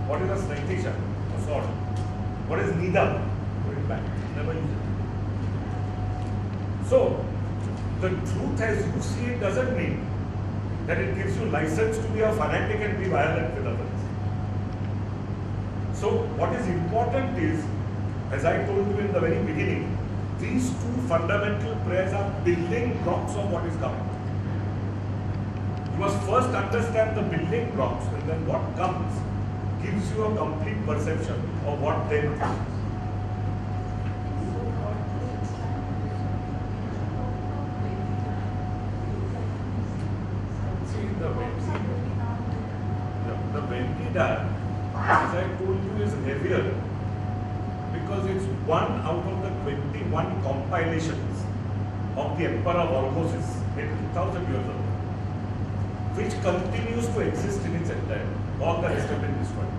What is a Snaitisha? A sword. What is Nidha? Put it back. Never use it. So, the truth as you see it doesn't mean that it gives you license to be a fanatic and be violent with others. So, what is important is, as I told you in the very beginning, these two fundamental prayers are building blocks of what is coming. You must first understand the building blocks, and then what comes gives you a complete perception of what then comes. See, the Vendida, as I told you, is heavier because it's one out of the 21 compilations of the Emperor Volgosis, 2,000 years ago, which continues to exist in its entirety. All the rest have been destroyed.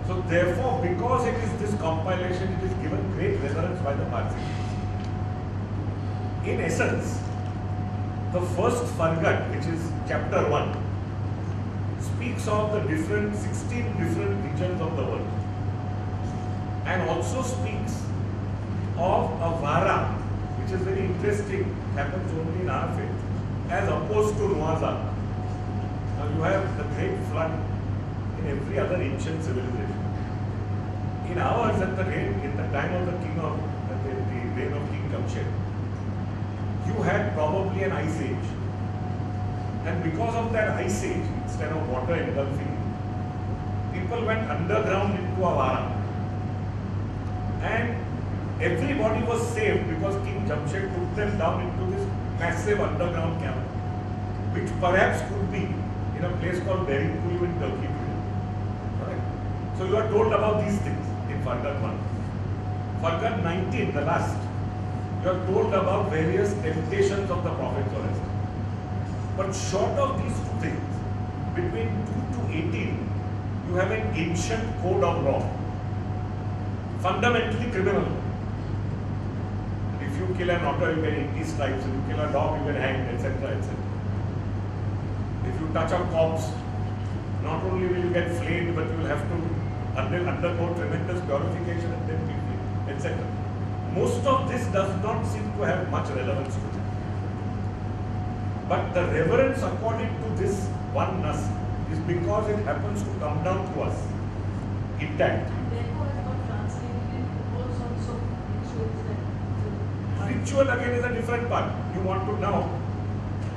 So therefore, because it is this compilation, it is given great resonance by the Parsis. In essence, the first Fargat, which is chapter 1, speaks of the 16 different regions of the world, and also speaks of a Vara, which is very interesting, happens only in our faith, as opposed to Noah's Ark. Now you have the great flood in every other ancient civilization. In ours, at the time of the king of the reign of King Jamshed, you had probably an ice age. And because of that ice age, instead of water engulfing, people went underground into a Vara. And everybody was saved because King Jamshed took them down into this massive underground camp, which perhaps could be in a place called Berinkuyu in Turkey today. So you are told about these things in Fargan 1. Fargan 19, the last, you are told about various temptations of the Prophet. But short of these two things, between 2 to 18, you have an ancient code of law, fundamentally criminal. If you kill an otter, you get 80 stripes. If you kill a dog, you get hanged, etc., etc. If you touch a corpse, not only will you get flayed, but you will have to undergo tremendous purification and then be flayed, etc. Most of this does not seem to have much relevance to it. But the reverence according to this one nas is because it happens to come down to us intact. Therefore, it's not translated into all sorts of rituals that. Ritual again is a different part. You want to know,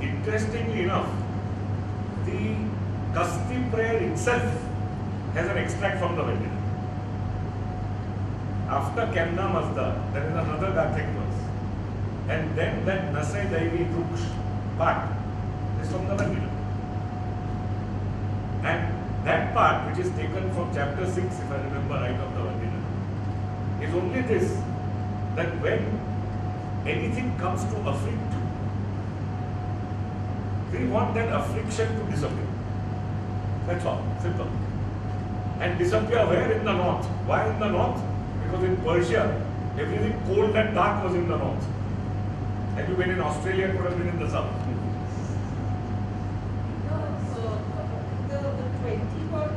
interestingly enough, the Kasti prayer itself has an extract from the Vedanta. After Kamna Mazda, there is another Gathic verse. And then that Nasai Daivi Duksh part is from the Vedanta. And that part, which is taken from chapter 6, if I remember right, of the Vedanta, is only this, that when anything comes to afflict you, we want that affliction to disappear. That's all, simple. And disappear where? In the north. Why in the north? Because in Persia, everything cold and dark was in the north. Had you been in Australia, it would have been in the south. So, the 21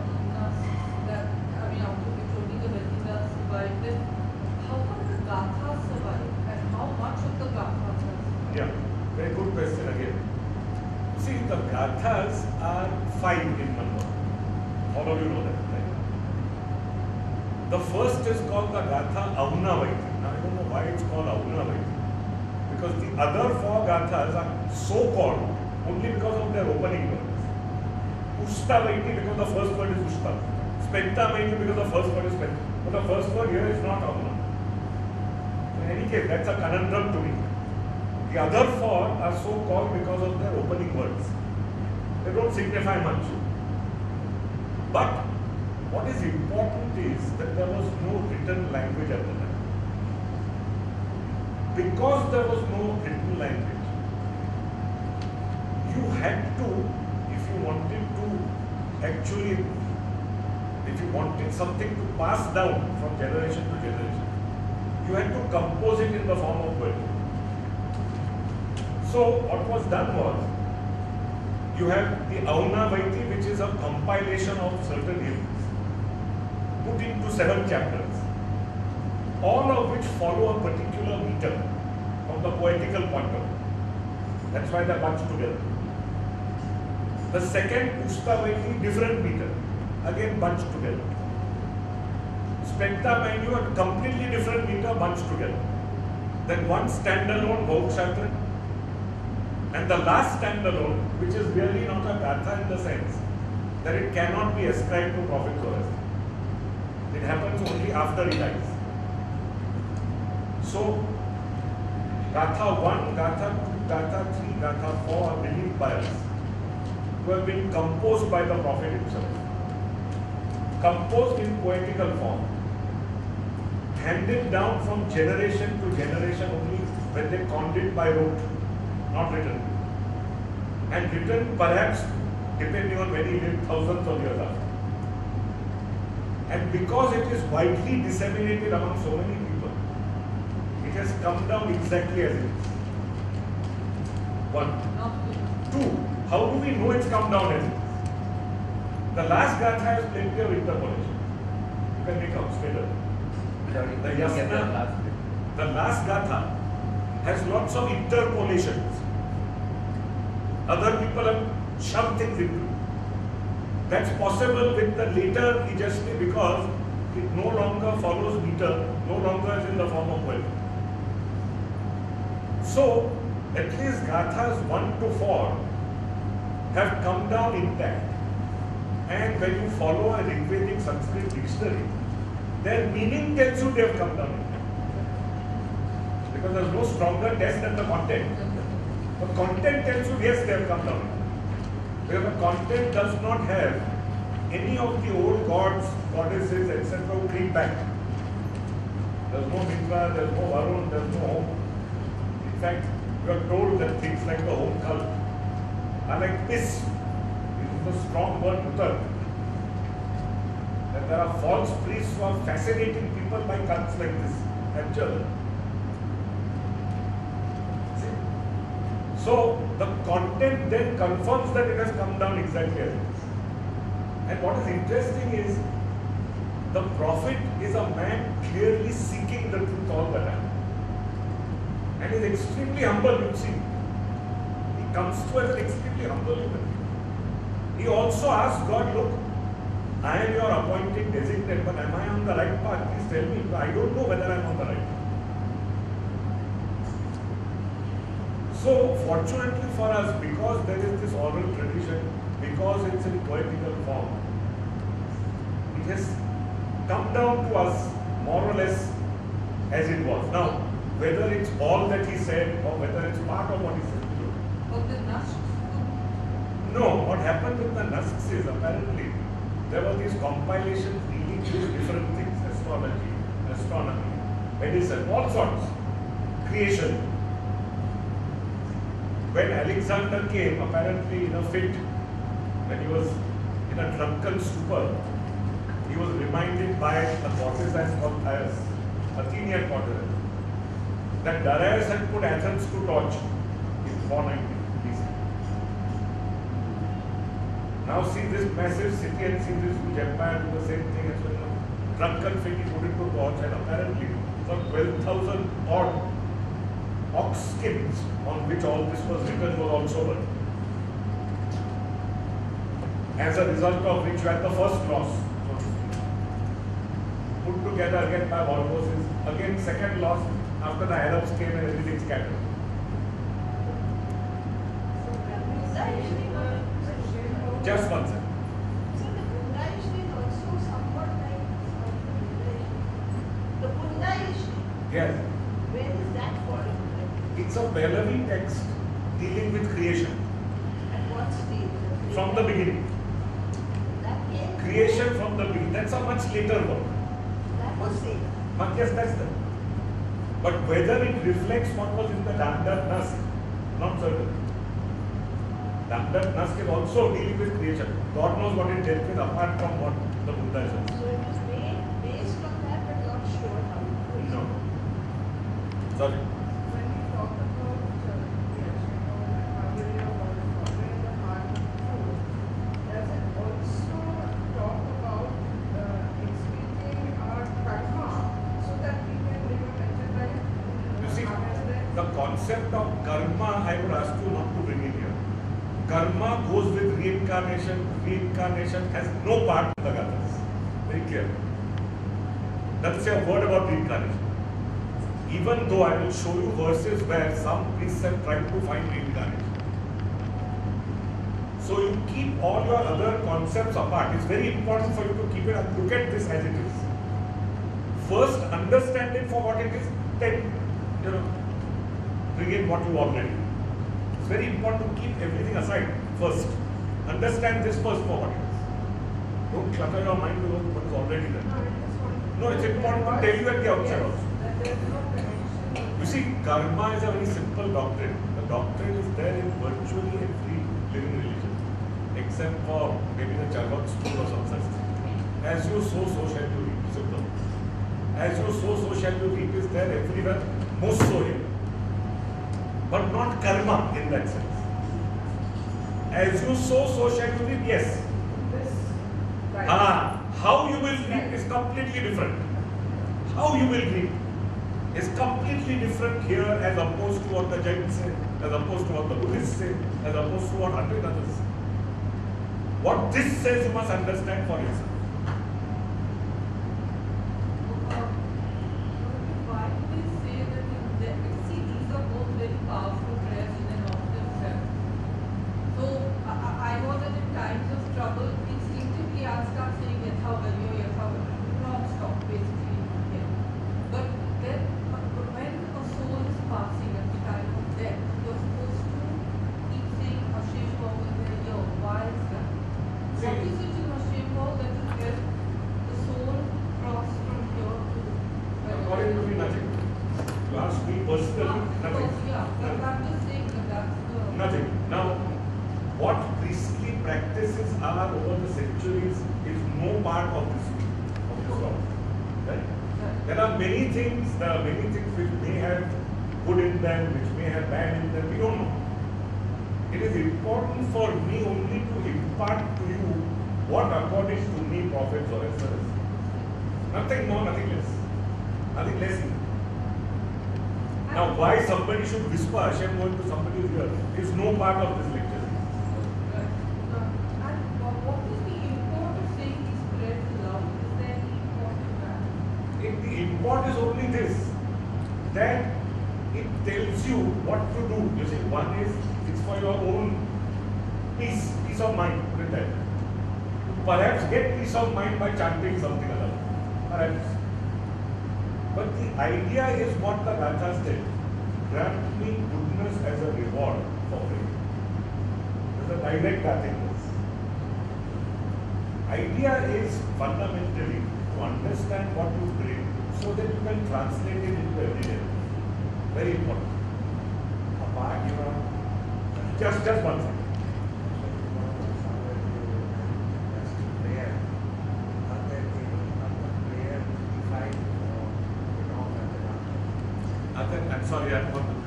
that, I mean, out of which only the Vedas survived, then how come the Gatha survived? And how much of the Gatha has survived? Yeah, very good question again. See, the Gathas are 5 in number. All of you know that, right? The first is called the Gatha Aunavaiti. Now, I don't know why it's called Aunavaiti. Because the other 4 Gathas are so called only because of their opening words. Ustavati because the first word is Usta. Spentavaiti because the first word is Spenta. But the first word here is not Auna. In any case, that's a conundrum to me. The other 4 are so called because of their opening words. They don't signify much. But what is important is that there was no written language at the time. Because there was no written language, you had to, if you wanted to actually, if you wanted something to pass down from generation to generation, you had to compose it in the form of poetry. So what was done was, you have the Aunavaiti, which is a compilation of certain hymns, put into 7 chapters, all of which follow a particular meter from the poetical point of view. That's why they're bunched together. The second Ustavati, different meter, again bunched together. Spenta, mind you, a completely different meter bunched together. Then one standalone Bhaukshatra, and the last standalone, which is really not a Gatha in the sense that it cannot be ascribed to Prophet Zoroaster. It happens only after he dies. So, Gatha 1, Gatha 2, Gatha 3, Gatha 4 are believed by us who have been composed by the Prophet himself. Composed in poetical form. Handed down from generation to generation only when they conned it by rote, not written. And written perhaps, depending on when he lived, thousands of years after. And because it is widely disseminated among so many people, it has come down exactly as it is. 1. 2. How do we know it's come down as it is? The last Gatha has plenty of interpolation. You can make out later. Sorry, The get that Yasna, last bit. the last Gatha has lots of interpolations. Other people have shoved things into it. That's possible with the later Ijasni because it no longer follows meter, no longer is in the form of poetry. So, at least Gathas 1 to 4 have come down intact. And when you follow a Rigvedic Sanskrit dictionary, their meaning tells you they have come down intact. Because there is no stronger test than the content. The content tells you, yes, they have come down. Because the content does not have any of the old gods, goddesses, etc. who creep back. There's no Mitra, there's no Varun, there's no home. In fact, you are told that things like the home cult are like this. This is the strong word Mutar. That there are false priests who are fascinating people by cults like this. Actually. So the content then confirms that it has come down exactly as it is. And what is interesting is the prophet is a man clearly seeking the truth all the time. And is extremely humble, you see. He comes to us extremely humble human. He also asks God, look, I am your appointed designate, but am I on the right path? Please tell me. I don't know whether I am on the right path. So, fortunately for us, because there is this oral tradition, because it's in poetical form, it has come down to us more or less as it was. Now, whether it's all that he said or whether it's part of what he said, we don't know. Of the Nash? No, what happened with the Nasks is apparently there were these compilations dealing with different things, astrology, astronomy, medicine, all sorts, creation. When Alexander came, apparently in a fit, when he was in a drunken stupor, he was reminded by a courtesan called Thais, Athenian courtesan, that Darius had put Athens to torch in 490 BC. Now see this massive city and see this huge empire do the same thing as well. Drunken fit, he put it to torch, and apparently some 12,000 odd ox skins on which all this was written was also burned. As a result of which you had the first loss, so to speak. Put together again by Volvoses, again second loss after the Arabs came and everything scattered. Just one second. So the Pundaishni is also somewhat like the Pundaishni. Yes. Where is that falling? It's a Pahlavi text dealing with creation At what stage? from the beginning. That came. Creation from the beginning. That's a much later work. That was said. But yes, that's the. But whether it reflects what was in the Damdat Nask, not certain. Damdat Nask is also dealing with creation. God knows what it dealt with apart from what the Buddha says. So it was made based on that, but not sure how it was. No. Sorry. When we talk about creation or harmony of all the software and the heart of food, does it also talk about executing our karma so that we can live a better life? You see, the concept of karma, I would ask you not to bring in here. Karma goes with reincarnation. Reincarnation has no part in the Gathas. Very clear. Doesn't say a word about reincarnation. Even though I will show you verses where some priests have tried to find reincarnation. So you keep all your other concepts apart. It's very important for you to keep it and look at this as it is. First, understand it for what it is, then, bring in what you already know. It's very important to keep everything aside first. Understand this first for what it is. Don't clutter your mind with what is already there. No, it's important to tell you at the outset also. You see, karma is a very simple doctrine. The doctrine is there in virtually every living religion, except for maybe the Charvak school or some such thing. As you sow, so shall you reap. Simple. As you sow, so shall you reap is there everywhere, most so here. But not karma in that sense. As you sow, so shall you reap, yes. How you will reap is completely different. How you will reap is completely different here as opposed to what the Jains say, as opposed to what the Buddhists say, as opposed to what 100 others say. What this says you must understand for yourself. Why do they say that see, these are both very powerful prayers in and of themselves. So I know that in times of trouble, instinctively I'll start saying Gatha, non-stop basically. Yeah. But then when a soul is passing at the time of death, you're supposed to keep saying Hashem over there, yo, why is that? What is it in Hashem? Nothing. Yeah, but I'm just saying that that's the. Nothing. Now, what priestly practices are over the centuries is no part of this law. Right? There are many things which may have good in them, which may have bad in them, we don't know. It is important for me only to impart to you what according to me prophets or says. Nothing more, nothing less. Nothing less. Now why somebody should whisper Hashem going to somebody's ear is no part of this lecture. And what is the import of saying these prayers aloud? Is there any import of that? The import is only this, that it tells you what to do. You see, one is it's for your own peace of mind, put it that way. Perhaps get peace of mind by chanting something aloud. Perhaps. But the idea is what the Gathas did. Grant me goodness as a reward for praying. There's a direct Gatha in this. Idea is fundamentally to understand what you pray so that you can translate it into everyday life. Very important. Apart from Just one second. prayer, are there any other prayer defined I'm sorry, I got this.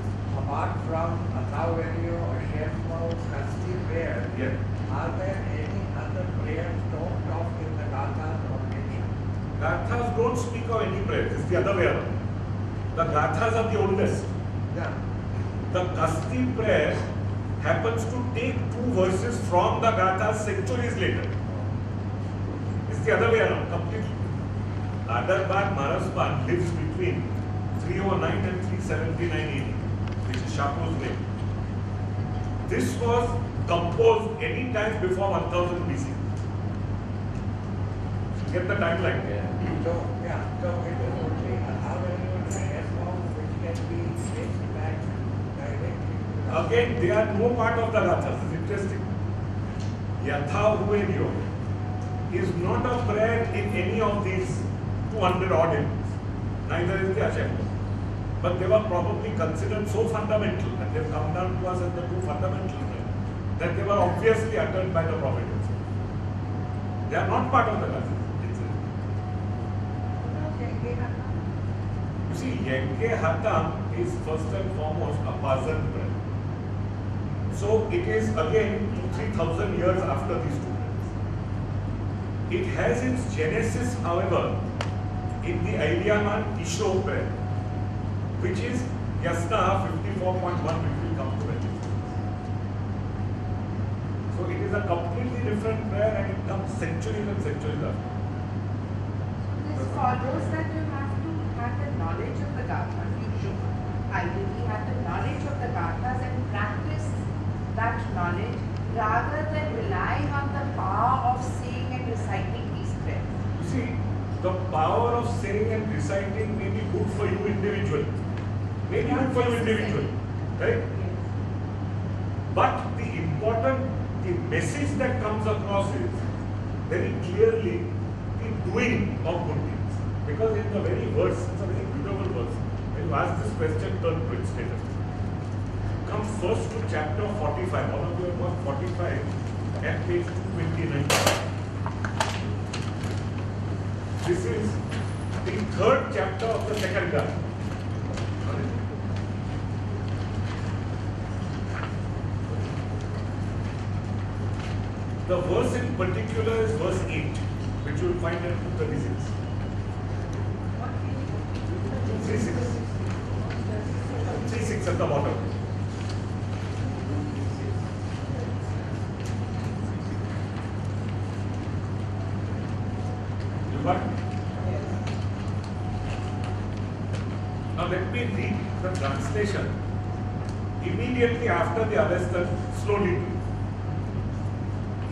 apart from Athavaryo or Shemmo, Kasti prayer? Yeah. Are there any other prayers talked of in the Gathas or mentioned? Gathas don't speak of any prayers. It's the other way around. The Gathas are the oldest. Yeah. The Kasti prayer happens to take two verses from the Gathas centuries later. It's the other way around, completely. Adarbad Maraspan lives between 309 and 379 AD, which is Shapo's name. This was composed any time before 1000 BC. Get the timeline. So it is only Athavaryo and Shemmo which can be traced back directly to the Again, they are no part of the Gathas. It's interesting. Yatha Uvedyo is not a prayer in any of these 200 odd hymns. Neither is the Hashem. But they were probably considered so fundamental, and they've come down to us as the two fundamental prayers, that they were obviously uttered by the Prophet himself. They are not part of the Gathas. You see, Yenke Hatam is first and foremost a Pazan prayer. So it is again 2,000-3,000 years after these two prayers. It has its genesis, however, in the Ailiyaman Isho prayer, which is Yasna 54.1, which will come to it. So it is a completely different prayer and it comes centuries and centuries after. This follows that you have to have the knowledge of the Gathas. You should ideally have the knowledge of the Gathas and practice that knowledge rather than relying on the power of saying and reciting these prayers. You see, the power of saying and reciting may be good for you individually. May be good for you individually. Right? But the message that comes across is very clearly the doing of good things. Because in the very verse, it's a very beautiful verse. When you ask this question, turn to its status. Come first to chapter 45. All of you have got 45 at page 229. This is the third chapter of the second Gatha. The verse in particular is verse 8, which you will find at 236. 236. 36 at the bottom. You got it? Now let me read the translation immediately after the Avestan slowly.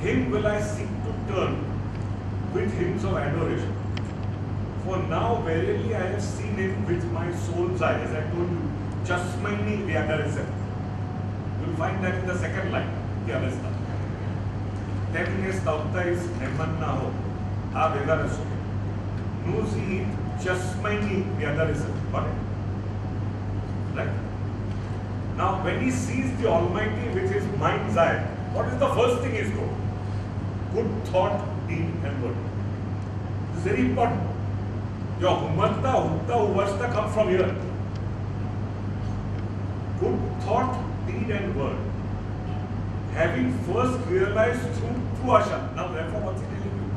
Him will I seek to turn with hymns of adoration. For now verily I have seen him with my soul's eye. As I told you, Chasmaini Vyagarisam. You will find that in the second line, the Avesta. Temnes Tautais Nemannaho Ha Vyagarasu. Nuzi Chasmaini Vyagarisam. Got it? Right? Now, when he sees the Almighty with his mind's eye, what is the first thing he's told? Good thought, deed, and word. This is very important. Your humatta, hutta, uvasta come from here. Good thought, deed, and word. Having first realized through Asha. Now, therefore, what's he telling you?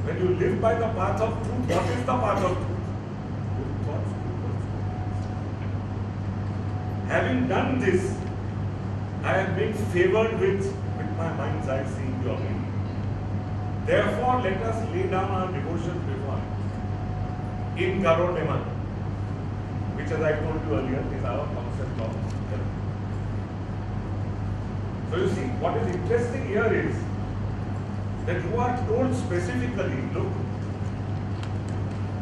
When you live by the path of truth, what is the path of truth? Good thoughts, good words. Having done this, I have been favored with my mind's eye seeing the Almighty. Therefore, let us lay down our devotions before Him. In Garo Neman, which, as I told you earlier, is our concept of heaven. So you see, what is interesting here is that you are told specifically, look,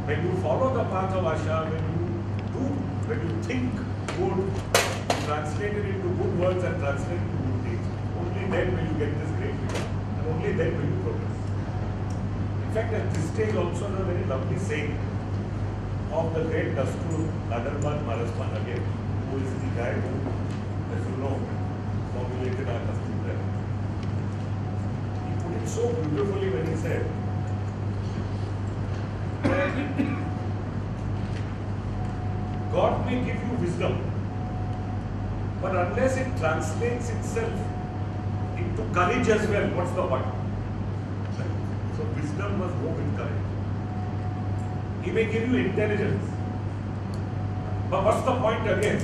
when you follow the path of Asha, when you think good, translate it into good words and translate it into good deeds, only then will you get this great vision, and only then will you progress. In fact, at this stage also there is a very lovely saying of the great Dastur Adarban Marasman again, who is the guy who, as you know, formulated our Dastur there. He put it so beautifully when he said that God may give you wisdom, but unless it translates itself into courage as well, what's the point? So wisdom must go with courage. He may give you intelligence, but what's the point again?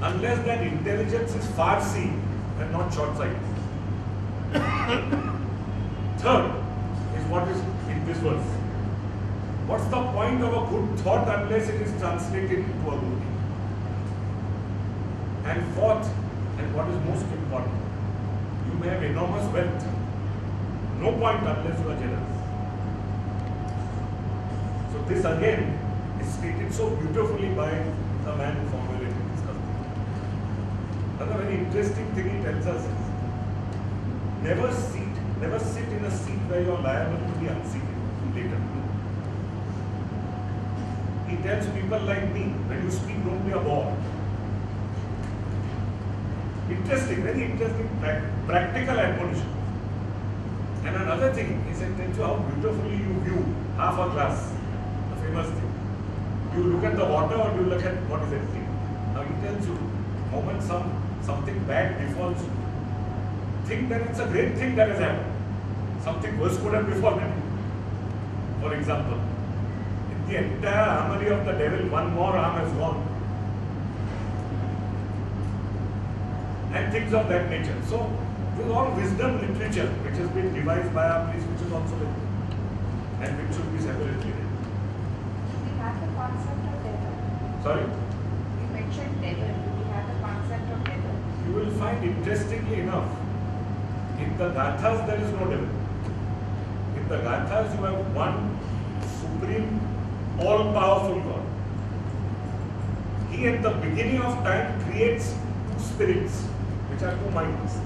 Unless that intelligence is far-seeing and not short-sighted. Third is what is in this verse. What's the point of a good thought unless it is translated into a good deed? And fourth, and what is most important, you may have enormous wealth. No point unless you are generous. So this again is stated so beautifully by the man who formulated this custom. Another very interesting thing he tells us is, never sit in a seat where you are liable to be unseated later. He tells people like me, when you speak, don't be a bore. Interesting, very interesting, practical admonition. And another thing, he said, tells you how beautifully you view half a glass, the famous thing. You look at the water or you look at what is empty. Now he tells you, the moment something bad befalls you, think that it's a great thing that has happened. Something worse could have befallen you. For example, in the entire armory of the devil, one more arm has gone. And things of that nature. So, this is all wisdom literature which has been devised by our priest, which is also written and which should be separately read. We have the concept of devil. Sorry? You mentioned devil. We have the concept of devil. You will find, interestingly enough, in the Gathas there is no devil. In the Gathas you have one supreme, all-powerful God. He at the beginning of time creates two spirits, which are two minds,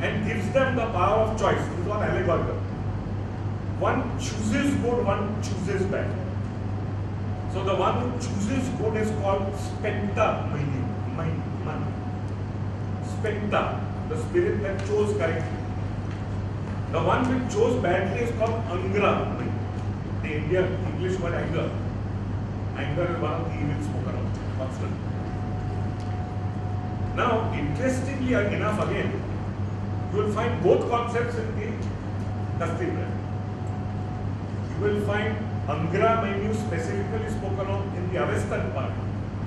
and gives them the power of choice. This is one allegorical. One chooses good, one chooses bad. So the one who chooses good is called Spenta Man. Spenta, the spirit that chose correctly. The one which chose badly is called Angra. The English word anger. Anger is one of the evils spoken of constantly. Now, interestingly enough, again, you will find both concepts in the Dusty Bread. You will find Angra Menu specifically spoken of in the Avestan part,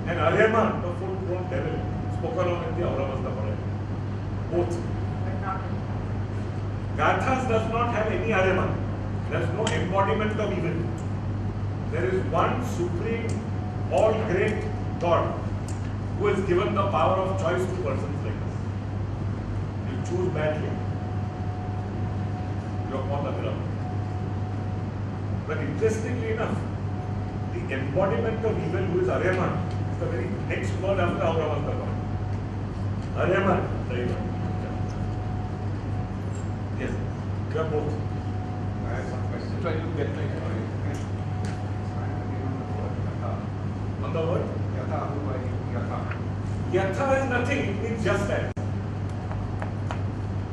and Aryaman, the full-grown devil, spoken of in the Auravasta part. Both. But not Gathas does not have any Aryaman. There is no embodiment of evil. There is one supreme, all-great God who has given the power of choice to persons like us. You choose badly, you are called Agra. But interestingly enough, the embodiment of evil, who is Aryaman, is the very next word after Auravasta God. Aryaman, the evil. Yes, you are both. I have one question. Try to get my story. On the word? Gatha, who are you? Gatha is nothing, it means just as.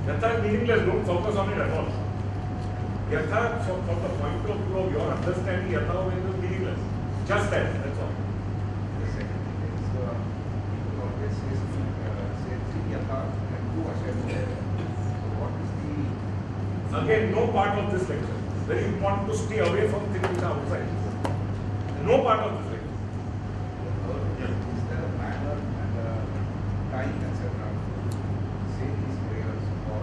Gatha is meaningless, don't focus on it at all. Gatha, from the point of view of your understanding, Gatha is meaningless. Just as, that's all. The second thing is, people always say three yatha and two ashamu. So what is the... Again, no part of this lecture. It's very important to stay away from things which are outside. No part of this lecture. Is there a manner and a time, etc. to say these prayers, or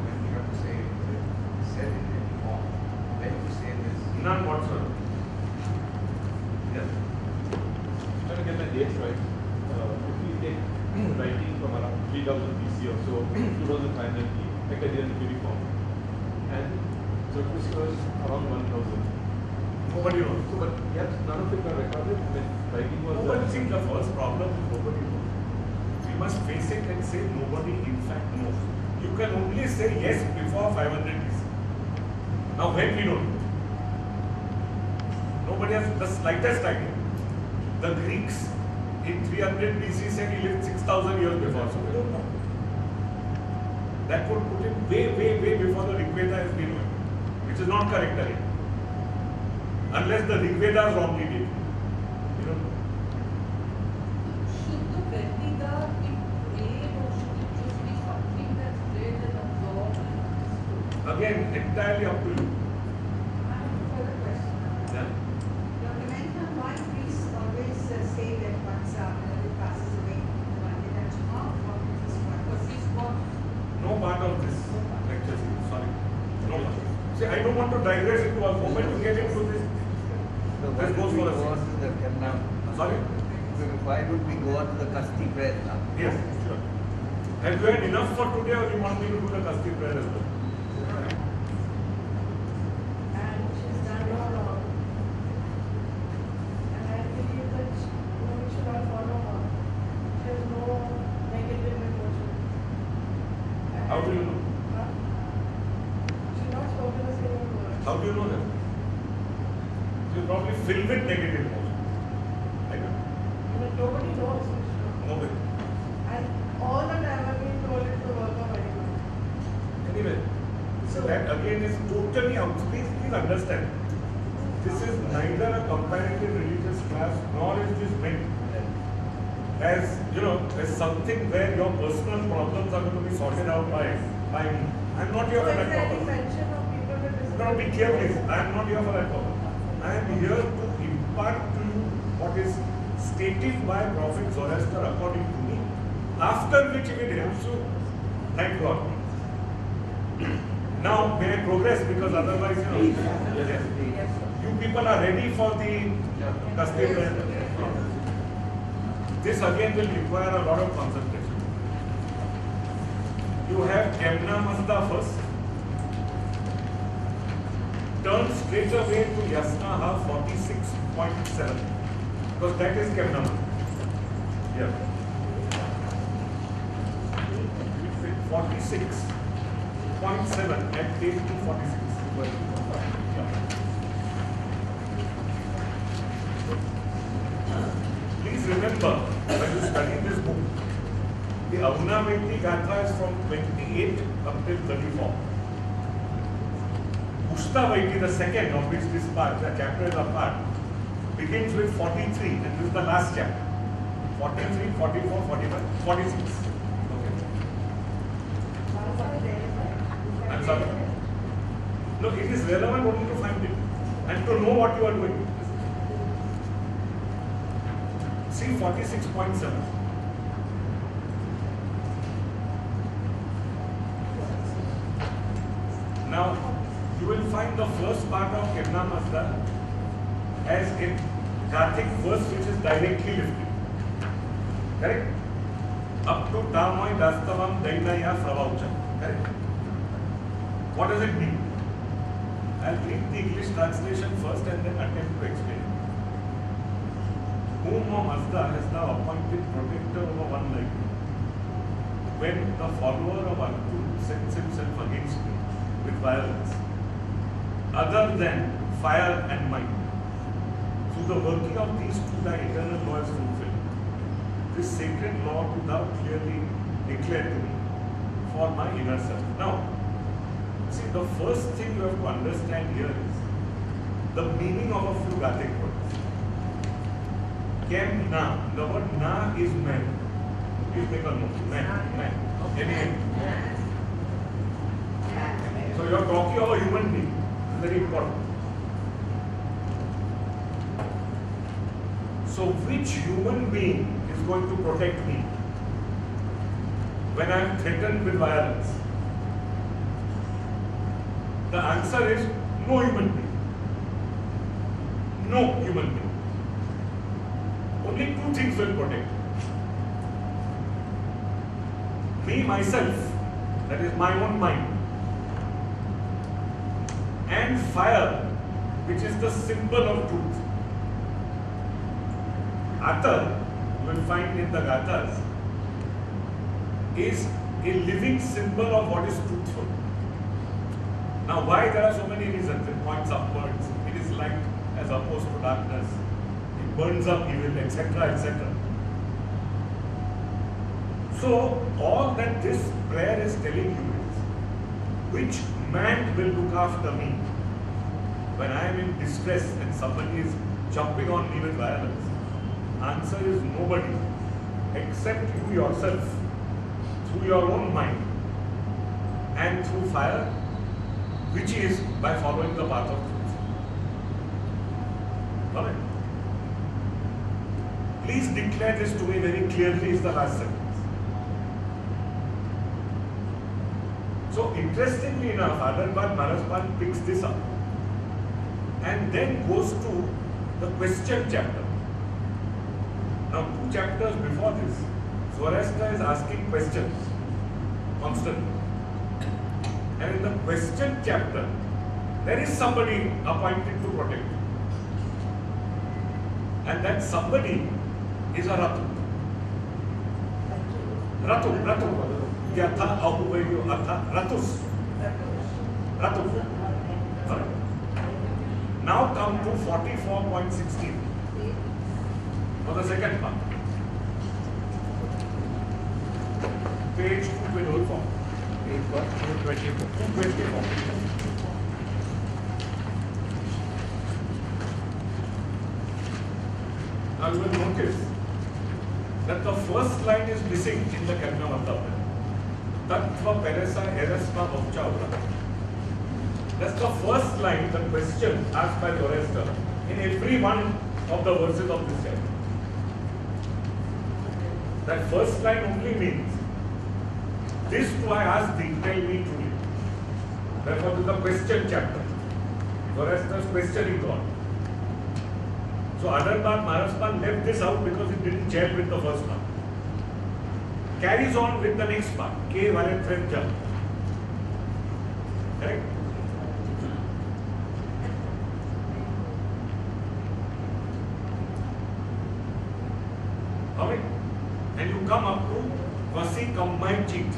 when we have to say it, said in any form, when you say this? None whatsoever. Yes. Trying to get my dates right. If we take writing from around 3000 BC or so, 2500 Acadian uniform, and Zoroaster was around 1000. Nobody knows. So, but yet none of it were recorded when writing was Nobody thinks the first problem is nobody knows. We must face it and say nobody in fact knows. You can only say yes before 500 BC. Now when we don't know. Nobody has the slightest idea. The Greeks in 300 BC said he lived 6,000 years before, so we don't know. That would put him way before the Rig Veda has been written, which is not correct again. Unless the Rig Veda is wrongly dated. You know? Should the Vedika be prayed or should it just be something that's read and absorbed and understood? Again, entirely up to you. I have a further question. Yeah. Dr. Mehta, why priests always say that once it passes away, the Vandita from this one? But this one, No part of this lecture series, sorry. No part. See, I don't want to digress into a moment to get into this. So why This would goes we for go a on to the Karna? Sorry? Why would we go on to the Kasti prayer now? Yes, sure. Have you had enough for today or you want me to do the Kasti prayer as well? And she's done no wrong. And I believe that we should not follow her. She has no negative emotion. How do you know? Huh? She's not spoken a single word. How do you know that? You're probably filled with negative emotions. I don't know. But nobody knows for sure. Nobody. And all the time I've been told it to work on very well. Anyway, so that again is totally out. Please understand. This is neither a comparative religious class nor is this meant as, you know, as something where your personal problems are going to be sorted out by me. I'm not here So for is that there any purpose. mention of people with disabilities? Now be clear please, I am not here for that purpose. I am here to impart to you what is stated by Prophet Zoroaster according to me, after which if it helps you, thank God. Now may I progress because otherwise, you know, yes. You people are ready for the Kasti prayer. This again will require a lot of concentration. You have Kemna Mazda first. Turn straight away to Yasnaha 46.7 because that is Kemna Mazda. Yeah. 46.7 at page 246. Yeah. Please remember, when you study this book, the Avnaveti Gatha is from 28 up till 34. Ushtavaiti, the second of which this part, the chapter is a part, begins with 43 and this is the last chapter. 43, 44, 45, 46. Okay. I'm sorry. No, it is relevant only to find it and to know what you are doing. See 46.7. Now, you will find the first part of Kemna Mazda as in Gathic verse which is directly lifted. Correct? Up to Tamai Dastavam Dainaya Savaucha. Correct? What does it mean? I'll read the English translation first and then attempt to explain. Whom Mazda has now appointed protector over one life. When the follower of Arjun sets himself against me with violence, other than fire and mind, through the working of these two, thy eternal law is fulfilled. this sacred law to thou clearly declare to me for my inner self. Now, see, the first thing you have to understand here is the meaning of a few Gathic words. Kem na. The word na is man. Please make a note. Man. Man. So you are talking of a human being. It's very important. So which human being is going to protect me when I am threatened with violence? The answer is no human being. No human being. Only two things will protect me, myself, that is my own mind, and fire, which is the symbol of truth. Gatha, you will find in the Gathas, is a living symbol of what is truthful. Now, why there are so many reasons? It points upwards, it is light as opposed to darkness, it burns up evil, etc., etc. So, all that this prayer is telling you is, which man will look after me when I am in distress and somebody is jumping on me with violence? Answer is nobody except you yourself, through your own mind and through fire, which is by following the path of truth. Alright? Please declare this to me very clearly, is the last sentence. So interestingly enough, Adarban Maraspan picks this up and then goes to the question chapter. Now, 2 chapters before this, Zoroaster is asking questions constantly. And in the question chapter, there is somebody appointed to protect you. And that somebody is a Ratu. Ratu. Gatha, Ahuvayu, Atha, Ratus. Ratu. Alright. Now come to 44.16. For the second part. Page 224. Page what? 224. Now you will notice that the first line is missing in the Karnavata. Tattva Peresa Eresma Vavchaura. That's the first line, the question asked by Zoroaster in every one of the verses of this chapter. That first line only means, this do I ask thee, tell me truly. Therefore, this is the question chapter. Zoroaster's questioning God. So, Adarban Maraspan left this out because it didn't gel with the first part. Carries on with the next part. K violet thread jump. Correct? Alright? And you come up to Vasi combined cheat,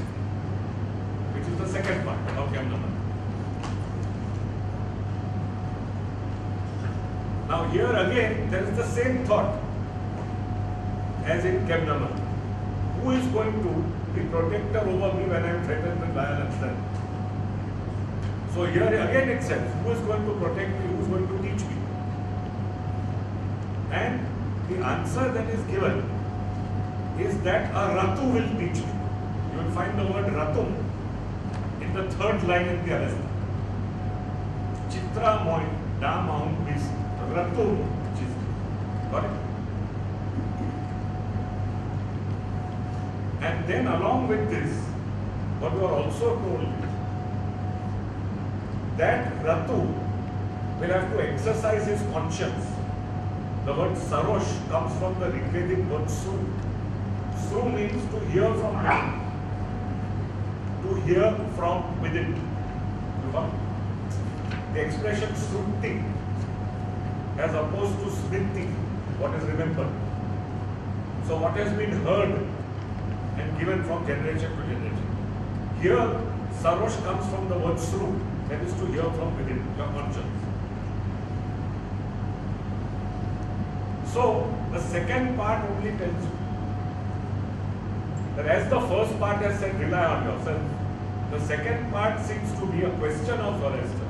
which is the second part of Kamnaman. Now here again, there is the same thought as in Kamnaman. Who is going to be protector over me when I am threatened with violence then? So here again it says, who is going to protect me, who is going to teach me? And the answer that is given is that a Ratu will teach me. You will find the word Ratum in the third line in the Avesta. Chitra Moin, Da Maun Bis, Ratum Chitra. Got it? And then along with this, what you are also told is that Ratu will have to exercise his conscience. The word Sarosh comes from the Rigvedic word Su. Su means to hear from within. To hear from within. You got it? The expression Sruti as opposed to Smriti, what is remembered. So what has been heard and given from generation to generation. Here, Sarosh comes from the word Sru, that is to hear from within, your conscience. So, the second part only tells you that as the first part has said, rely on yourself, the second part seems to be a question of your Esther.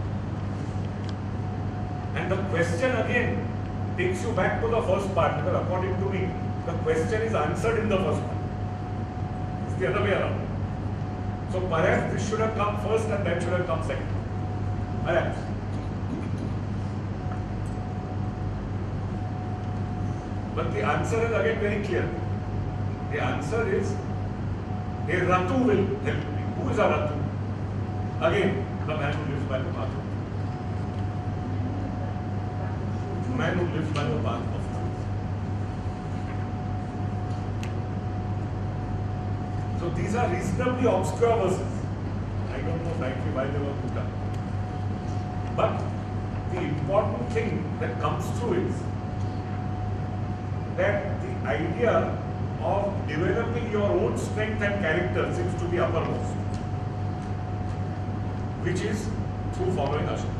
And the question again takes you back to the first part, because according to me, the question is answered in the first part. It's the other way around. So perhaps this should have come first and that should have come second. Perhaps. But the answer is again very clear. The answer is, a Ratu will help me. Who is a Ratu? Again, the man who lives by the path. The man who lives by the path of truth. So these are reasonably obscure verses. I don't know frankly why they were put up. But the important thing that comes through is that the idea of developing your own strength and character seems to be uppermost, which is through following Ashram.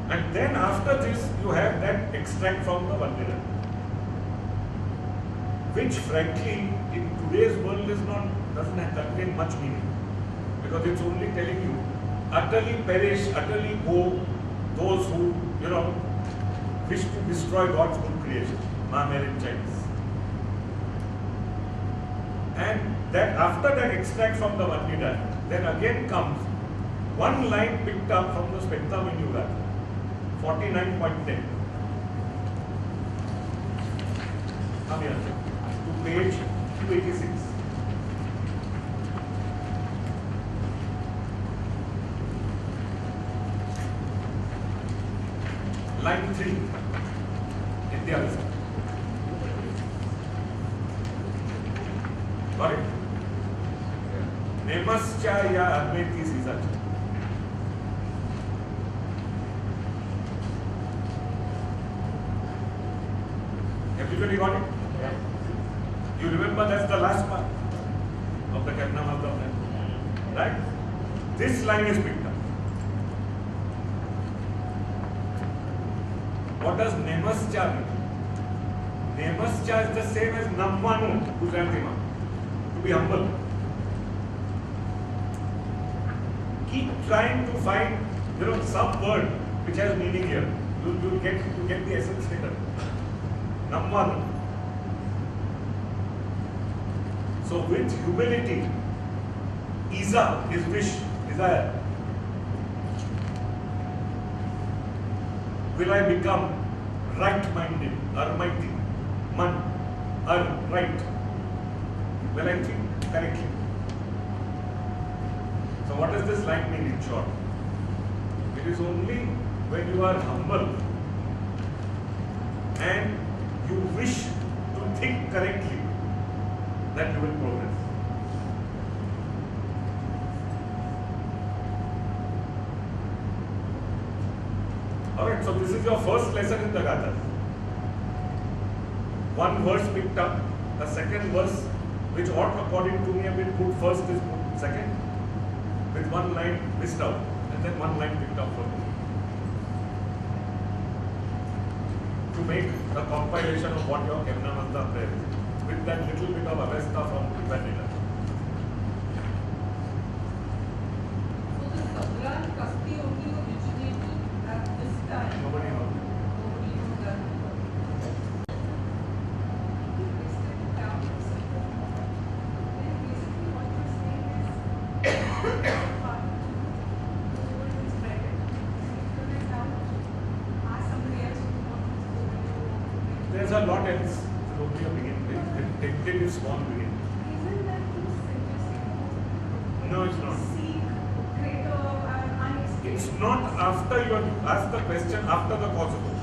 And then after this, you have that extract from the Vandana, which frankly in today's world doesn't contain much meaning, because it's only telling you utterly perish, utterly go those who, wish to destroy God's good creation, ma-merit Chinese. And that after that extract from the Vandana, then again comes one line picked up from the Spectrum in Gatha, 49.10. Come here, to page 286. Line 3 in the other side. Got it? Nemascha ya Advaiti Sisacha. Everybody got it? Yes. You remember that's the last part of the Karnamalta plan, right? This line is picked up. What does Nemascha mean? Nemascha is the same as Nammanu, Gujarati, to be humble. Keep trying to find, some word which has meaning here. You'll get the essence later. Nammanu. So with humility, Isa is wish, desire. Will I become right-minded, mighty, right? Will I think correctly? So what does this line mean in short? It is only when you are humble and you wish to think correctly that you will progress. Alright, so this is your first lesson in the Gatha. One verse picked up, the second verse, which ought according to me have been put first, is put second, with one line missed out, and then one line picked up further. To make a compilation of what your Kemnamanta prayer is, with that little bit of Avesta from Vanilla. So this Sabra and Kasti only originated at this time. Nobody knows. Nobody knows that. There's a lot else. It's only a beginning. Tentative small beginning. No, it's not. It's not after you ask the question after the cause of it.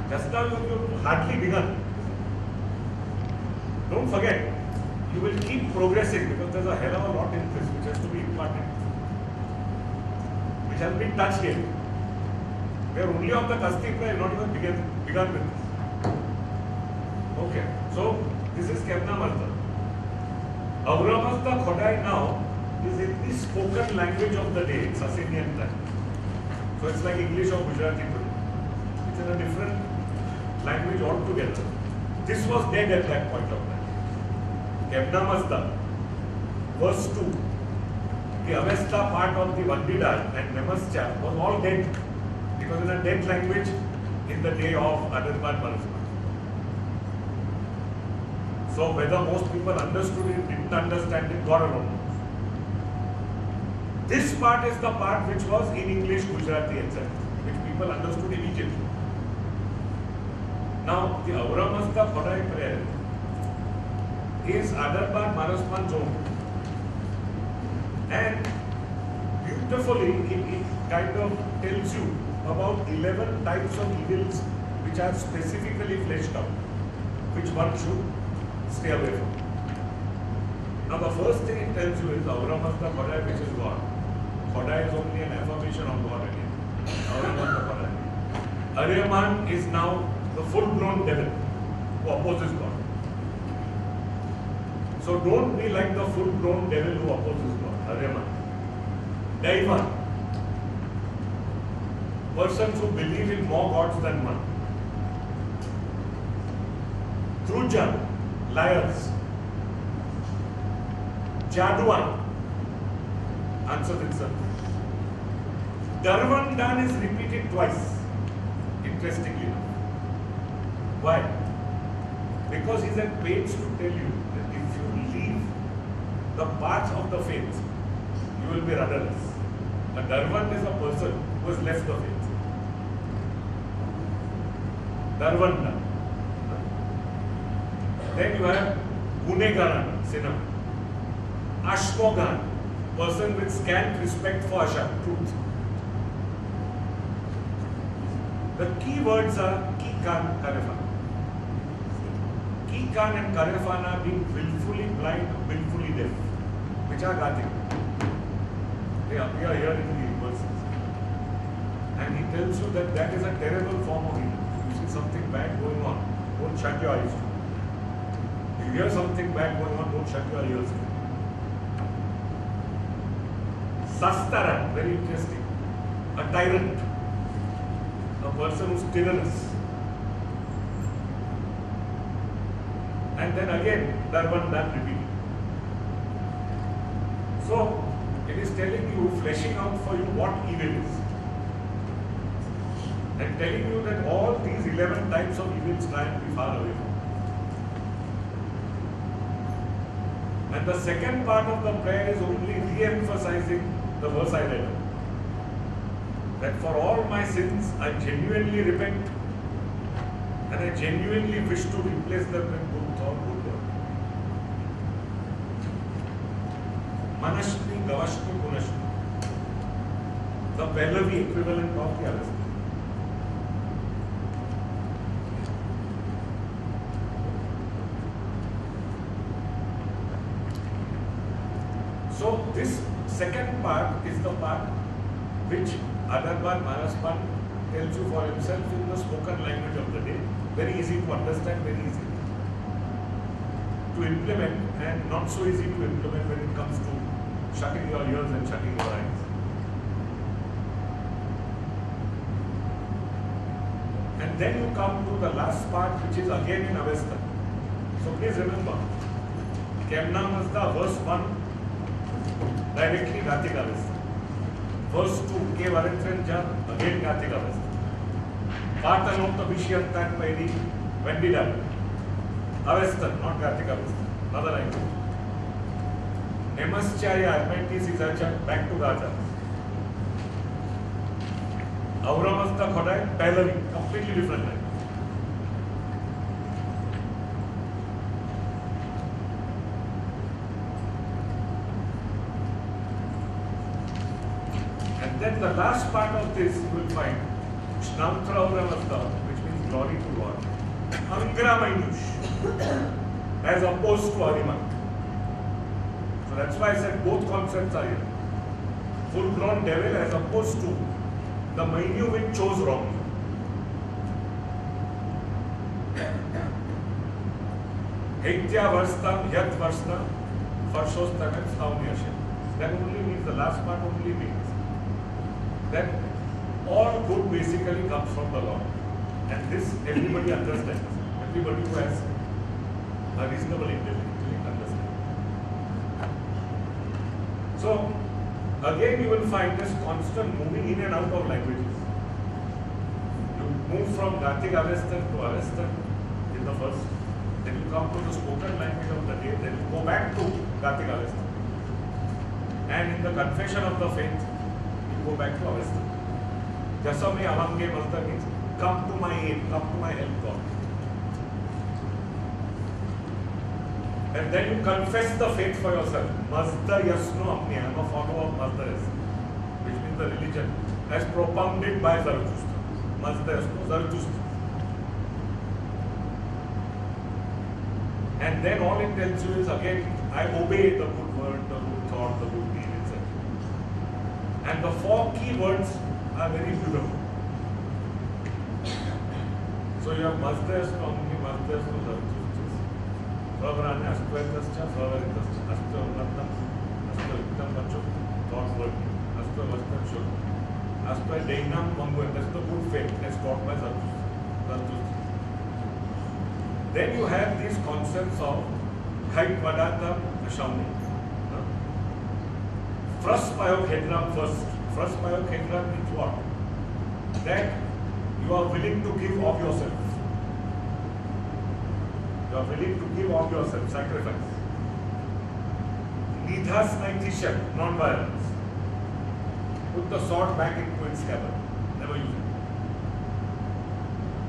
Just now you've hardly begun. Don't forget, you will keep progressing because there's a hell of a lot in this which has to be imparted, which has been touched yet. We are only on the Kasti prayer, not even begun with this. Okay, so this is Kemnamarta. Auramasta Khodai now is in the spoken language of the day, it's Assyrian time. So it's like English or Gujarati today. It's in a different language altogether. This was dead at that point of time. Kemna Mazda, verse 2, the Avesta part of the Vandidal and Nemascha was all dead. It was in a dead language in the day of Adarban Manasman. So whether most people understood it, didn't understand it, God alone knows. This part is the part which was in English, Gujarati, etc., which people understood immediately. Now, the Auramasta Khodai prayer is Adarban Manasman's own. And beautifully, it kind of tells you about 11 types of evils which are specifically fleshed out, which one should stay away from. Now, the first thing it tells you is Auramasta Khodai, which is God. Khodai is only an affirmation of God again. Auramasta Khodai. Aryaman is now the full-blown devil who opposes God. So don't be like the full-blown devil who opposes God. Aryaman. Daiva. Persons who believe in more gods than one. Trujan. Liars. Jaduan. Answers itself. Darvandan is repeated twice. Interestingly enough. Why? Because he's at pains to tell you that if you leave the path of the faith, you will be rudderless. A Darvan is a person who has left the faith. Darvanda. Then you have Gunegaran, sinner. Ashmogan, person with scant respect for Asha, truth. The key words are Kikan, Karefana. Kikan and Karefana being willfully blind, willfully deaf, which are Gatha. They appear here in the verses. And he tells you that that is a terrible form of evil. You see something bad going on, don't shut your eyes to it. You hear something bad going on, don't shut your ears to it. Sastara, very interesting. A tyrant. A person who's tyrannous. And then again, Darvandan repeating. So, it is telling you, fleshing out for you what evil is. And telling you that all these 11 types of evils try and be far away from. And the second part of the prayer is only re-emphasizing the verse I read. That for all my sins, I genuinely repent and I genuinely wish to replace them with good thought, good word. Manashni, Gavashni, Gunashni. The Pahlavi equivalent of the Avesta. So this second part is the part which Adarban Manasman tells you for himself in the spoken language of the day. Very easy to understand, very easy to implement, and not so easy to implement when it comes to shutting your ears and shutting your eyes. And then you come to the last part, which is again in Avesta. So please remember, Kemna Mazda, verse 1, directly Gathic Avesta. Verse 2, K Varentrenja, again Gathic Avesta. Patanokta Vishyantan Paidi, Vendida. Avesta, not Gathic Avesta. Another language. Nemaschaya, Adventist Isacha, back to Gatha. Auramasta Khodai, Pahlavi, completely different language. And then the last part of this you will find Shnamtra Auramasta, which means glory to God. Angra Mainush, as opposed to Ariman. So that's why I said both concepts are here. Full-blown devil as opposed to the Mainu which chose wrongly. Haitya Varstam, Yat Varstam, Farshostam, Stavnyashem. That only means, the last part only means that all good basically comes from the Lord. And this everybody understands. Everybody who has a reasonable intelligence understands. So, again you will find this constant moving in and out of languages. You move from Gathic Avestan to Avestan in the first, then you come to the spoken language of the day, then you go back to Gathic Avestan. And in the confession of the faith, you go back to Avestan. Jasame avange mazda means come to my aid, come to my help, God. And then you confess the faith for yourself. Mazda yasno apni, I am a follower of Mazda yasno, which means the religion as propounded by Zarathustra. Mazda yasno, Zarathustra. And then all it tells you is again, I obey the good word, the good thought, the good deed, etc. And the 4 key words are very beautiful. So you have Mazda yasno apni, Mazda yasno, Zarathustra. Pravran Astvatascha, Pravaritascha, Astvavattam, Astvavitam Vacho, God's word, Astvavastam Shuk, Astvadainam Manguam, that's the good faith, as taught by Zarathustra. Then you have these concepts of Hait Vadatam Ashamni. First Payok first. First Payok means what? That you are willing to give of yourself. You are willing to give of yourself, sacrifice. Nidhas Naitishan, non-violence. Put the sword back into its scabbard. Never use it.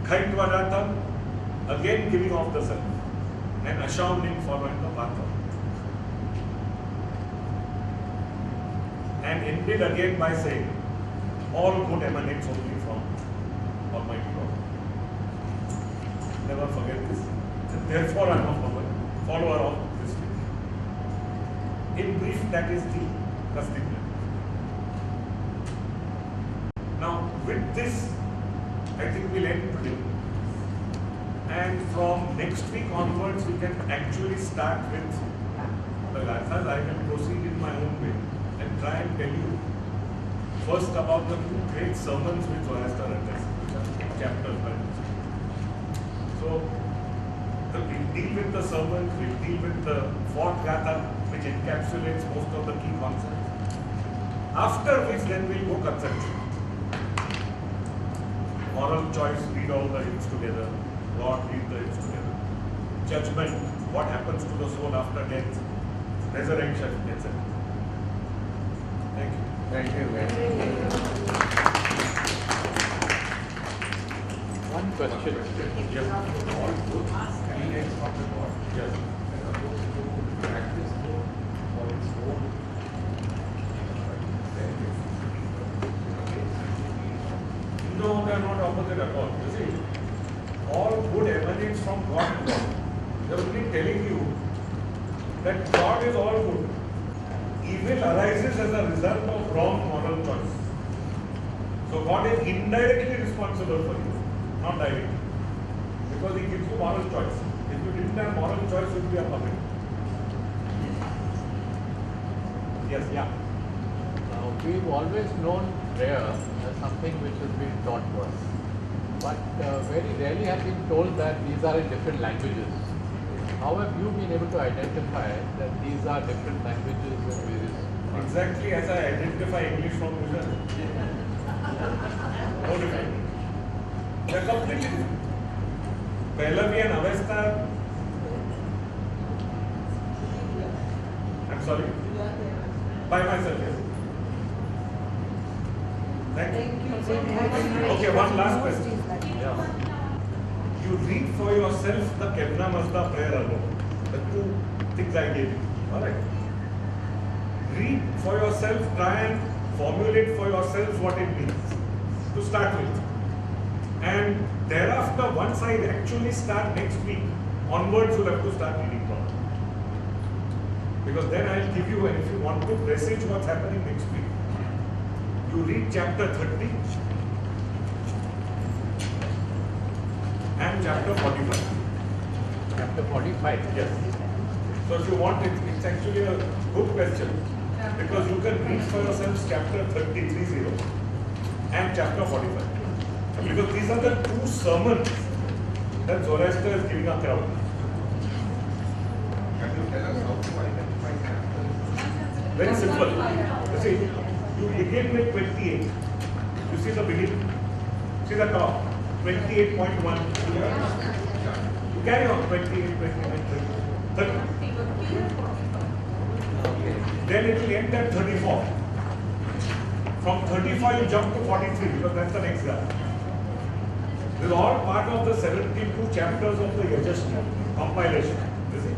Kaitvadatam, again giving of the self. And Ashamning, following the path of it. And ended again by saying, all good emanates only from Almighty God. Never forget this. And therefore I am a follower of this faith. In brief, that is the Kasti plan. Now, with this, I think we'll end today. And from next week onwards, we can actually start with the Gathas. I will proceed in my own way and try and tell you first about the 2 great sermons which Zoroaster addressed, which are chapters by So, we'll deal with the sermons, we'll deal with the 4th Gatha, which encapsulates most of the key concepts. After which, then we'll go conceptual. Moral choice, read all the hymns together. God, read the hymns together. Judgment, what happens to the soul after death. Resurrection, etc. Thank you. Thank you very much. One question. Yes. All good emanates from the God. Yes. As opposed to practice for its own benefit. No, they are not opposite at all. You see, all good emanates from God. They are only telling you that God is all good. Evil arises as a result of wrong moral choice. So God is indirectly responsible for you, not directly. Because He gives you moral choice. If you didn't have moral choice, you would be a puppet. Yes, yeah. Now, we've always known prayer as something which has been taught to us. But very rarely have been told that these are in different languages. How have you been able to identify that these are different languages in various? Exactly as I identify English from User. No different. They are completely different. Pahlavi and Avesta. I'm sorry. By myself, yes. Thank you. Okay, one last question. Yeah. You read for yourself the Kevna Mazda prayer alone. The 2 things I gave you. Alright. Read for yourself, try and formulate for yourselves what it means. To start with. And thereafter, once I actually start next week, onwards you'll have to start reading properly. Because then I'll give you, and if you want to presage what's happening next week, you read chapter 30 and chapter 45. Chapter 45. Yes. So if you want it, it's actually a good question. Because you can read for yourselves chapter 30 and chapter 45. Because these are the two sermons that Zoroaster is giving a crowd. Can you tell us how to identify samples? Very simple. You see, you begin with 28. You see the beginning. See the top. 28.1. You carry on 28, 29, 30. Then it will end at 34. From 35 you jump to 43 because that's the next guy. This is all part of the 72 chapters of the Yajashna compilation. You see?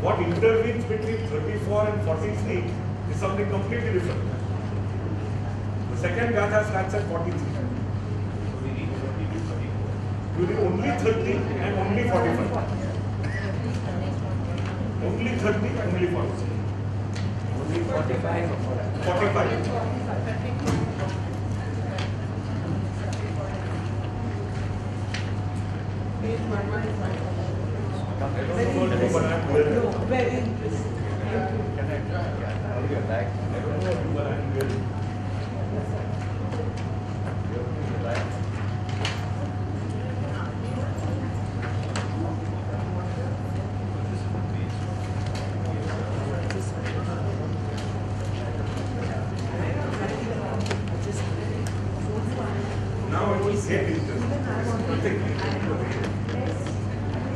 What intervenes between 34 and 43 is something completely different. The second Gatha starts at 43. You need only 30 and only 45. Only 30 and only 45. Only 45 or 45. Very interesting. Now it will get interesting.